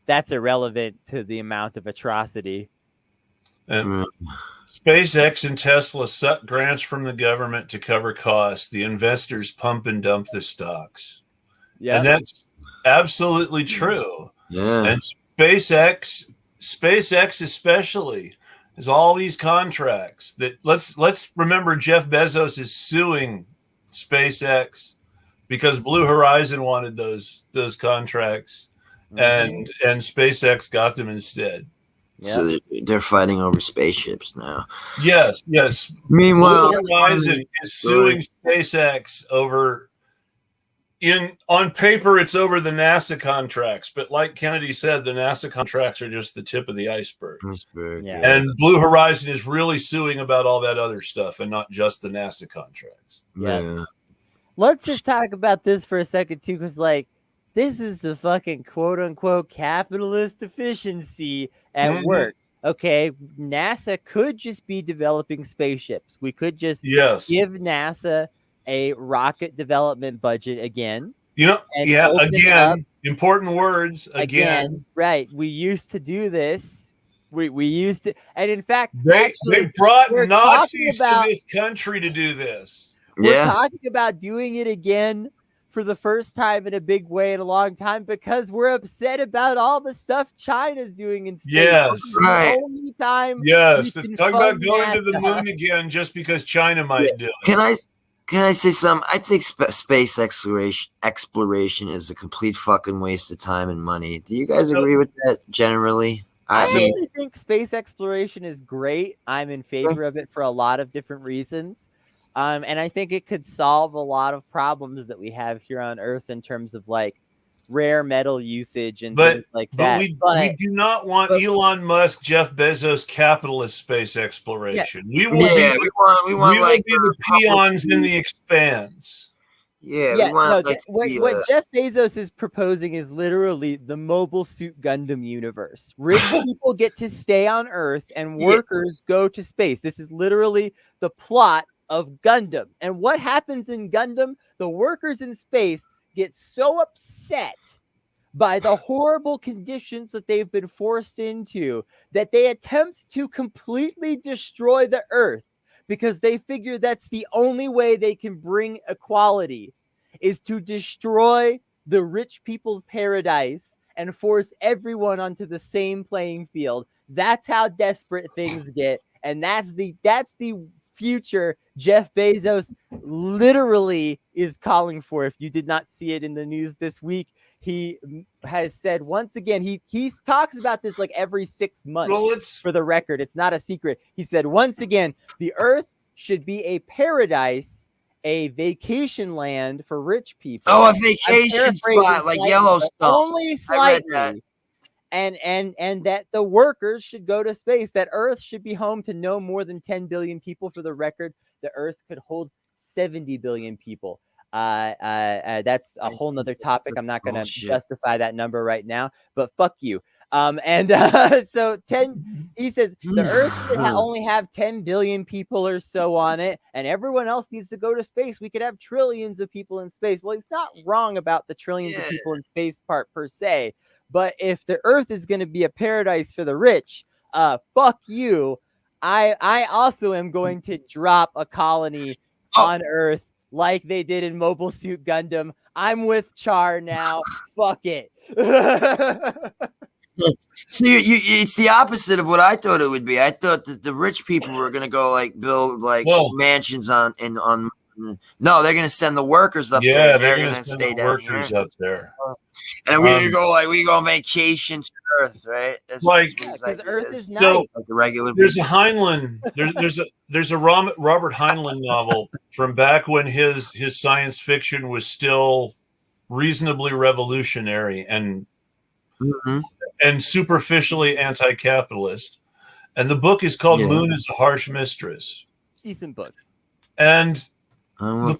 that's irrelevant to the amount of atrocity. And SpaceX and Tesla suck grants from the government to cover costs. The investors pump and dump the stocks. Yeah. And that's absolutely true. Yeah. And SpaceX especially has all these contracts that let's remember Jeff Bezos is suing SpaceX because Blue Horizon wanted those contracts, and SpaceX got them instead. Yep. So they're fighting over spaceships now. Yes. Meanwhile, Blue Horizon is suing SpaceX over. On paper, it's over the NASA contracts, but like Kennedy said, the NASA contracts are just the tip of the iceberg. Yeah. And Blue Horizon is really suing about all that other stuff and not just the NASA contracts. Yeah. Let's just talk about this for a second too, because like this is the fucking quote unquote capitalist efficiency at work. Okay, NASA could just be developing spaceships. We could just give NASA a rocket development budget again. Again, important words. Again, right. We used to do this. We used to, and in fact, they brought Nazis to this country to do this. We're talking about doing it again for the first time in a big way in a long time because we're upset about all the stuff China's doing in space. Yes, right. The only time. Yes, talking about going to the moon again just because China might do it. Can I say something? I think space exploration is a complete fucking waste of time and money. Do you guys agree with that generally? I really think space exploration is great. I'm in favor of it for a lot of different reasons. And I think it could solve a lot of problems that we have here on Earth in terms of like rare metal usage and things like that. We do not want Elon Musk, Jeff Bezos capitalist space exploration. We will be the peons in the expanse. What Jeff Bezos is proposing is literally the Mobile Suit Gundam universe. Rich people get to stay on Earth and workers go to space. This is literally the plot of Gundam. And what happens in Gundam? The workers in space get so upset by the horrible conditions that they've been forced into that they attempt to completely destroy the Earth because they figure that's the only way they can bring equality is to destroy the rich people's paradise and force everyone onto the same playing field. That's how desperate things get. And that's the future Jeff Bezos literally is calling for. If you did not see it in the news this week, he has said once again, he talks about this like every 6 months. For the record, it's not a secret. He said once again, the Earth should be a paradise, a vacation land for rich people. Oh, a vacation spot like Yellowstone. Only slightly. And that the workers should go to space, that Earth should be home to no more than 10 billion people. For the record, the Earth could hold 70 billion people. That's a whole nother topic. I'm not going to justify that number right now, but fuck you. So 10, he says the Earth should only have 10 billion people or so on it, and everyone else needs to go to space. We could have trillions of people in space. Well, he's not wrong about the trillions of people in space part per se. But if the Earth is going to be a paradise for the rich, fuck you. I also am going to drop a colony on Earth like they did in Mobile Suit Gundam. I'm with Char now. Fuck it. See, it's the opposite of what I thought it would be. I thought that the rich people were going to go like build like mansions on. No, they're going to send the workers up there. Yeah, they're going to stay down workers up there. And we go on vacation to Earth, right? That's because Earth is nice. So, like the regular. There's a Heinlein. There's a Robert Heinlein novel from back when his science fiction was still reasonably revolutionary and superficially anti-capitalist. And the book is called "Moon is a Harsh Mistress." Decent book. And the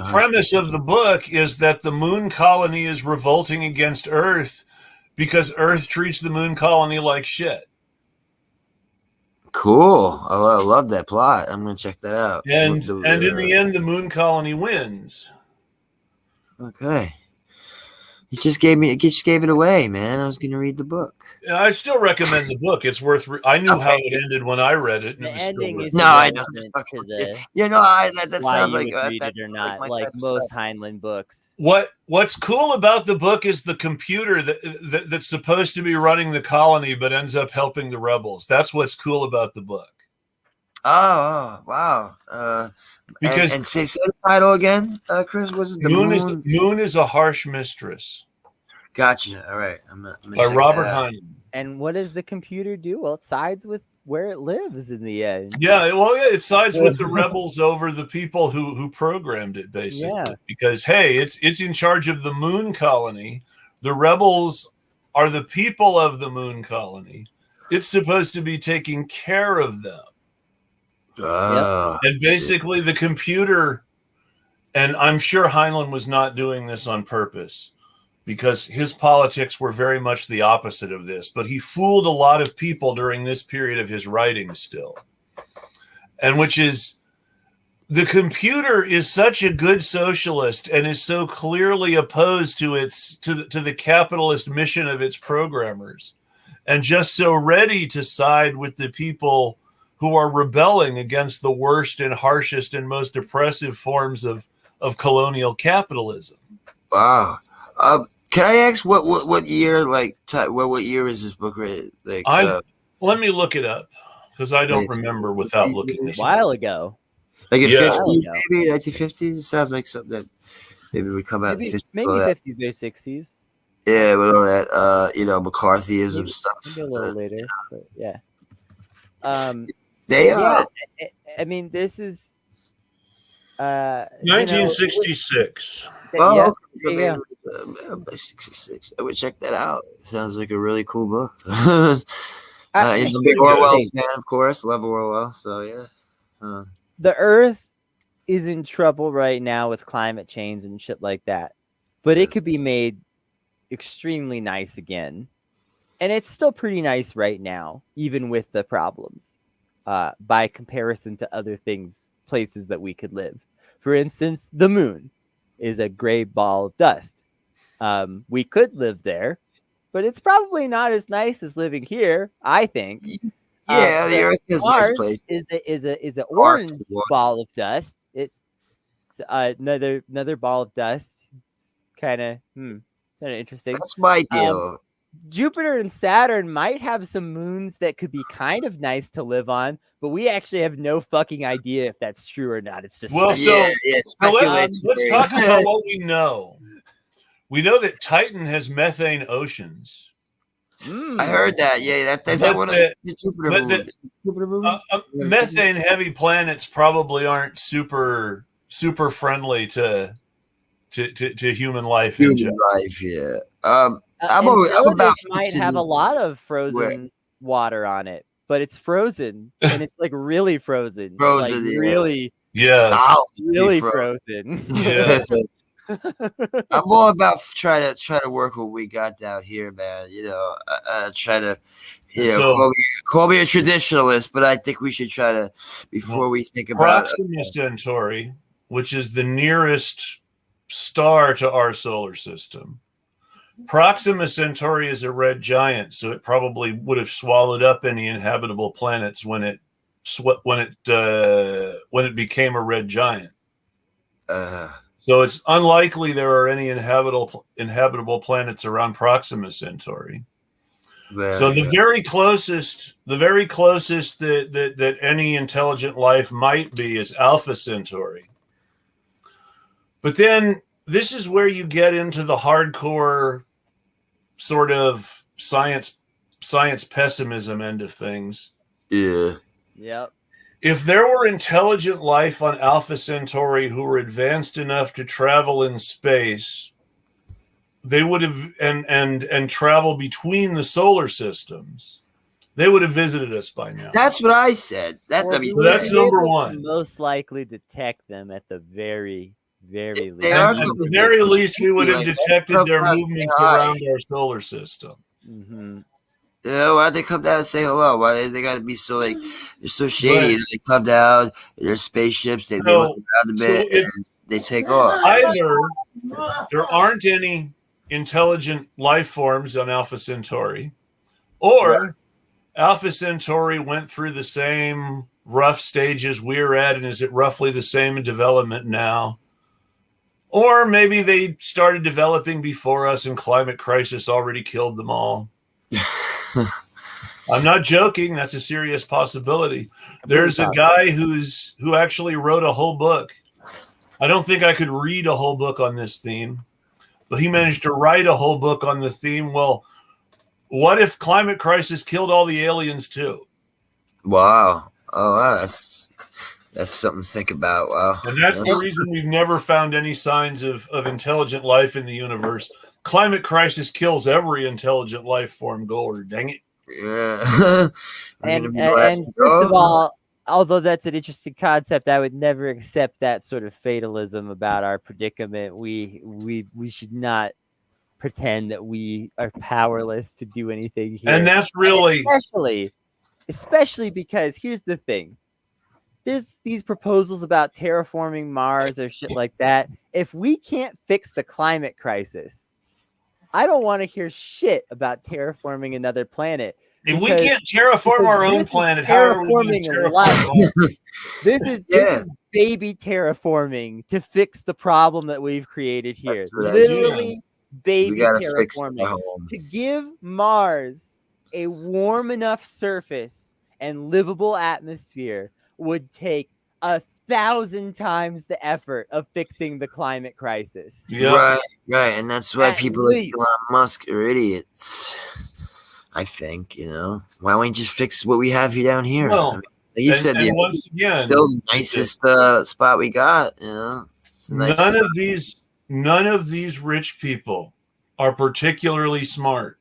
premise of the book is that the moon colony is revolting against Earth because Earth treats the moon colony like shit. Cool. I love that plot. I'm going to check that out. And in the end, the moon colony wins. Okay. He just gave it away, man. I was going to read the book. Yeah, I still recommend the book. It's worth. I knew how it ended when I read it. And The it was ending is I know. to the That why sounds you like would read it or not. Like most Heinlein books. What's cool about the book is the computer that's supposed to be running the colony, but ends up helping the rebels. That's what's cool about the book. Oh wow! Because and say the title again, Chris. Was it the Moon? Moon is a harsh mistress. Gotcha. All right. I'm by Robert Heinlein. And what does the computer do? Well, it sides with where it lives in the end. Yeah, well, it sides with the rebels over the people who programmed it, basically. Yeah. Because hey, it's in charge of the moon colony. The rebels are the people of the moon colony. It's supposed to be taking care of them. And basically the computer, and I'm sure Heinlein was not doing this on purpose, because his politics were very much the opposite of this. But he fooled a lot of people during this period of his writing still. And which is, the computer is such a good socialist and is so clearly opposed to the capitalist mission of its programmers, and just so ready to side with the people who are rebelling against the worst and harshest and most oppressive forms of colonial capitalism. Wow. Can I ask what year, like, what year is this book written? Like, let me look it up, because I don't remember without looking this a while ago. Like in 50s, maybe 1950s? It sounds like something that maybe would come out maybe, in 50s. Maybe 50s or 60s. Yeah, with all that, McCarthyism maybe, stuff. Maybe a little later, but yeah. They are. Yeah, I mean, this is 1966. Oh, yeah. 66. I would check that out. It sounds like a really cool book. I'm a big Orwell fan, of course. Love Orwell, so yeah. The Earth is in trouble right now with climate change and shit like that, but it could be made extremely nice again, and it's still pretty nice right now, even with the problems. By comparison to other places that we could live. For instance, the moon is a gray ball of dust. We could live there, but it's probably not as nice as living here, I think. Yeah, the Earth is a nice place. Is an orange ball of dust. It's another ball of dust. It's kind of interesting. That's my deal. Jupiter and Saturn might have some moons that could be kind of nice to live on, but we actually have no fucking idea if that's true or not. It's just let's talk about what we know. We know that Titan has methane oceans. I heard that. Yeah, that's one of the Jupiter moons. Methane heavy planets probably aren't super friendly to human life. Yeah. I'm about might have a lot of frozen water on it, but it's frozen, and it's like really frozen. Frozen, like, really, really frozen. Yeah. I'm all about try to work what we got down here, man. Try to, call me a traditionalist, but I think we should try to, before we think about Proxima Centauri, which is the nearest star to our solar system. Proxima Centauri is a red giant, so it probably would have swallowed up any inhabitable planets when it became a red giant. So it's unlikely there are any inhabitable planets around Proxima Centauri. So the very closest that any intelligent life might be is Alpha Centauri. But then this is where you get into the hardcore sort of science pessimism end of things. Yeah. Yep. If there were intelligent life on Alpha Centauri who were advanced enough to travel in space, they would have and travel between the solar systems. They would have visited us by now. That's what I said. So that's number one. Most likely detect them at the very least. At the very least, we would have detected their movements around our solar system. Mm-hmm. Yeah, why'd they come down and say hello? Why they got to be so they're so shady? Right. They come down in their spaceships, they look around a bit, and they take off. Either there aren't any intelligent life forms on Alpha Centauri, or Alpha Centauri went through the same rough stages we're at and is it roughly the same in development now? Or maybe they started developing before us and climate crisis already killed them all. I'm not joking. That's a serious possibility. There's a guy who actually wrote a whole book. I don't think I could read a whole book on this theme, but he managed to write a whole book on the theme. Well, what if climate crisis killed all the aliens too? Wow. Oh, wow. That's something to think about. Wow. And that's the reason we've never found any signs of intelligent life in the universe. Climate crisis kills every intelligent life form goer. Dang it. Yeah. and first of all, although that's an interesting concept, I would never accept that sort of fatalism about our predicament. We should not pretend that we are powerless to do anything here. And that's really especially because here's the thing. There's these proposals about terraforming Mars or shit like that. If we can't fix the climate crisis, I don't want to hear shit about terraforming another planet. If we can't terraform our own planet, how are we going to terraform life? This is baby terraforming to fix the problem that we've created here. Literally baby terraforming. To give Mars a warm enough surface and livable atmosphere would take 1,000 times the effort of fixing the climate crisis. Right, and that's why people like Elon Musk are idiots. I think, why don't you just fix what we have down here? Well, like you said, once again, still the nicest spot we got. None of these rich people are particularly smart.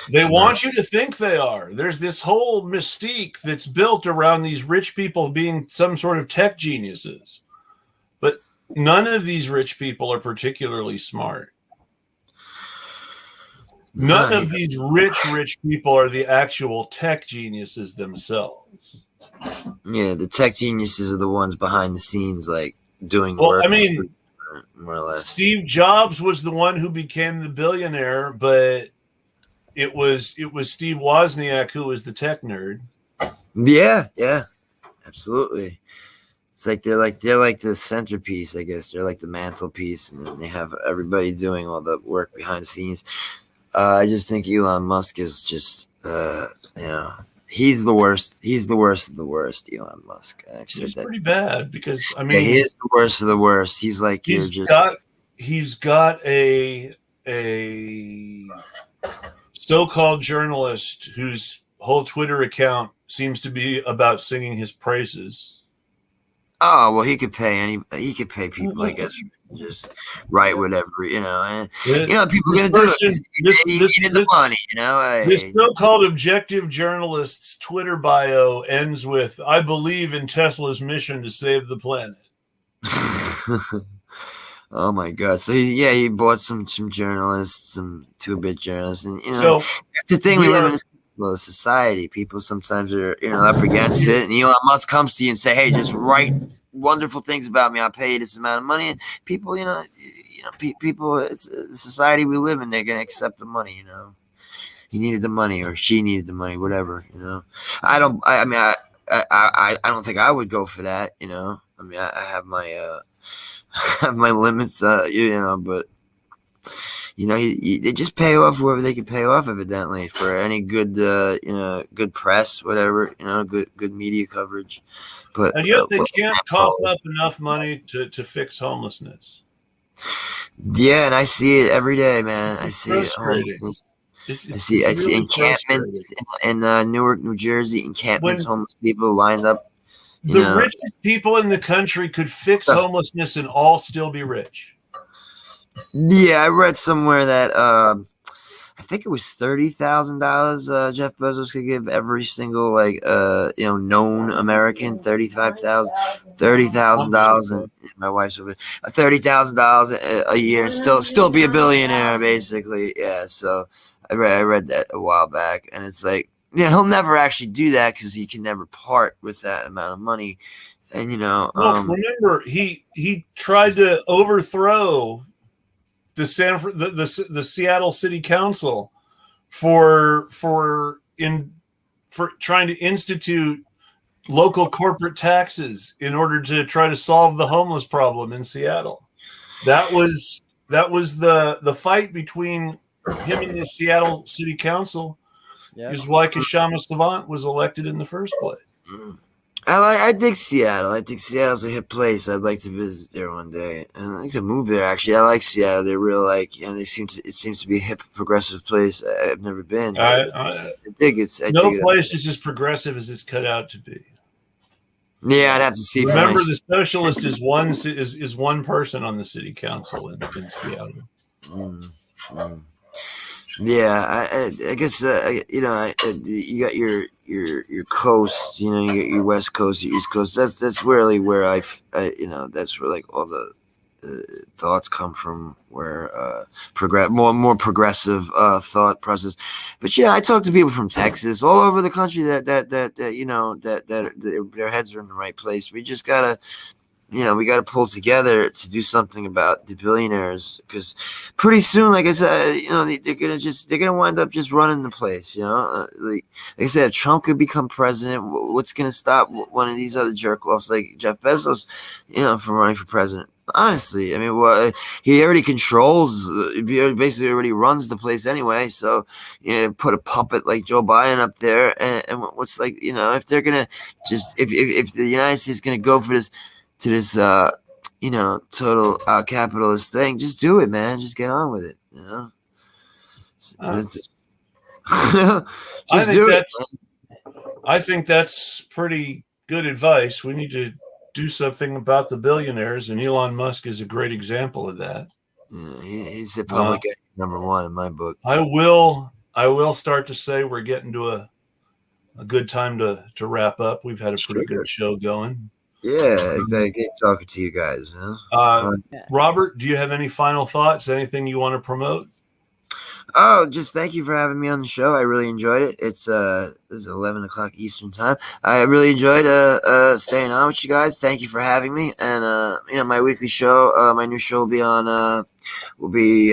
They want you to think they are. There's this whole mystique that's built around these rich people being some sort of tech geniuses. But none of these rich people are particularly smart. None of these rich people are the actual tech geniuses themselves. Yeah, the tech geniuses are the ones behind the scenes, like doing work. I mean, more or less. Steve Jobs was the one who became the billionaire, but it was Steve Wozniak who was the tech nerd. Yeah, absolutely. It's like they're like the centerpiece, I guess. They're like the mantelpiece, and then they have everybody doing all the work behind the scenes. I just think Elon Musk is just, he's the worst. He's the worst of the worst, Elon Musk. He's pretty bad because, I mean, he is the worst of the worst. He's like, he's got a so-called journalist whose whole Twitter account seems to be about singing his praises. Oh, well, he could pay people, I guess, just write whatever, and people are going to do it. He needed the money, This so-called objective journalist's Twitter bio ends with, "I believe in Tesla's mission to save the planet." Oh my God! So he bought some journalists, some 2-bit journalists, and so that's the thing. We live in a society. People sometimes are up against it, and Elon Musk comes to you and say, "Hey, just write wonderful things about me. I'll pay you this amount of money." And people, people. It's the society we live in. They're gonna accept the money. He needed the money, or she needed the money, whatever. I don't. I mean, I don't think I would go for that. I mean, I have my. Have my limits, but they just pay off whoever they can pay off, evidently, for any good, good press, whatever, good media coverage. And yet they can't cough up enough money to fix homelessness. Yeah, and I see it every day, man. I see it. Homelessness. I see encampments in Newark, New Jersey. Encampments, homeless people lined up. The richest people in the country could fix homelessness and all still be rich. Yeah, I read somewhere that I think it was $30,000. Jeff Bezos could give every single known American $30,000, and my wife's over $30,000 a year, and still be a billionaire, basically. Yeah, so I read that a while back, and it's like. Yeah, he'll never actually do that because he can never part with that amount of money And remember he tried to overthrow the Seattle City Council for trying to institute local corporate taxes in order to try to solve the homeless problem in Seattle. That was the fight between him and the Seattle City Council. Yep. Is why Kshama Savant was elected in the first place. I dig Seattle. I think Seattle's a hip place. I'd like to visit there one day, and I'd like to move there. Actually, I like Seattle. They're real it seems to be a hip, progressive place. I've never been. I dig it. No place is as progressive as it's cut out to be. Yeah, I'd have to see. Remember, the socialist is one person on the city council in Seattle. Yeah, I guess you got your coast, you got your west coast, your east coast. That's really where that's where like all the thoughts come from, where more progressive thought process. But yeah, I talk to people from Texas, all over the country that their heads are in the right place. We just gotta. We got to pull together to do something about the billionaires, because pretty soon, like I said, they're gonna wind up just running the place. Like I said, if Trump could become president, what's gonna stop one of these other jerk offs like Jeff Bezos, from running for president? Honestly, I mean, he already controls, he basically already runs the place anyway. So, put a puppet like Joe Biden up there, and what's like, if they're gonna if the United States is gonna go for this. To this, total capitalist thing, just do it, man. Just get on with it. I think that's pretty good advice. We need to do something about the billionaires, and Elon Musk is a great example of that. Yeah, he's a public number one in my book. I will start to say we're getting to a good time to wrap up. We've had a pretty good show going. Yeah, I get talking to you guys. Huh? Robert, do you have any final thoughts? Anything you want to promote? Oh, just thank you for having me on the show. I really enjoyed it. It's 11 o'clock Eastern time. I really enjoyed staying on with you guys. Thank you for having me. And my weekly show, my new show will be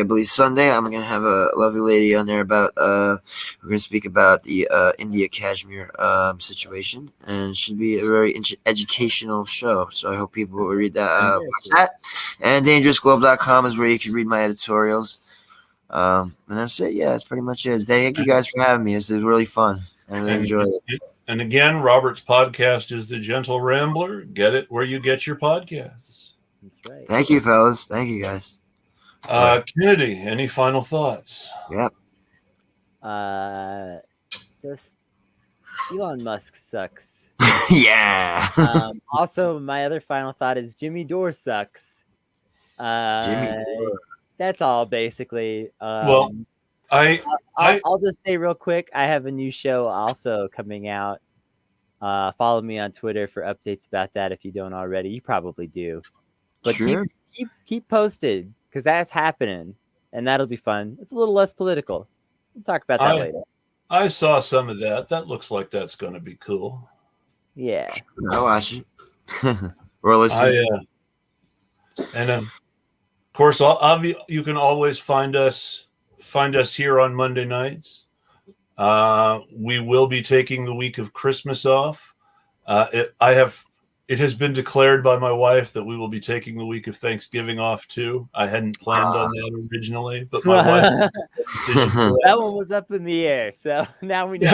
I believe Sunday. I'm gonna have a lovely lady on there about we're gonna speak about the India Kashmir situation, and it should be a very educational show. So I hope people will read that. Watch that. And dangerousglobe.com is where you can read my editorials. And that's it. Yeah, that's pretty much it. Thank you guys for having me. This is really fun. I really enjoyed it. And again, Robert's podcast is the Gentle Rambler. Get it where you get your podcasts. That's right. Thank you, fellas. Thank you, guys. Kennedy, any final thoughts? Yep. Just Elon Musk sucks. Yeah. Also, my other final thought is Jimmy Dore sucks. Jimmy Dore. That's all, basically. I'll just say real quick, I have a new show also coming out. Follow me on Twitter for updates about that if you don't already. You probably do. But sure. keep posted, because that's happening, and that'll be fun. It's a little less political. We'll talk about that later. I saw some of that. That looks like that's going to be cool. Yeah. I'll watch it. Or listen. And of course, you can always find us here on Monday nights. We will be taking the week of Christmas off. It has been declared by my wife that we will be taking the week of Thanksgiving off too. I hadn't planned on that originally, but my wife. That one was up in the air, so now we know.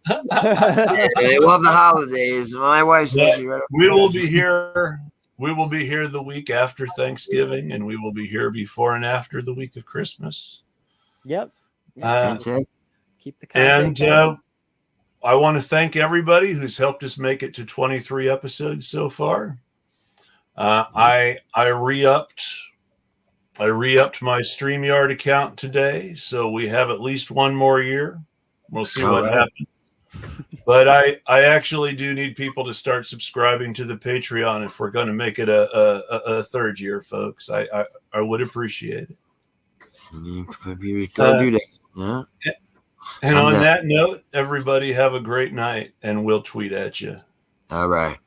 They love the holidays. My wife says we will be here. We will be here the week after Thanksgiving, and we will be here before and after the week of Christmas. Yep. Keep the content I want to thank everybody who's helped us make it to 23 episodes so far. I re-upped my StreamYard account today, so we have at least one more year. We'll see what happens. But I actually do need people to start subscribing to the Patreon if we're going to make it a third year, folks. I would appreciate it. Go do that. Yeah. And on that note, everybody have a great night, and we'll tweet at you. All right.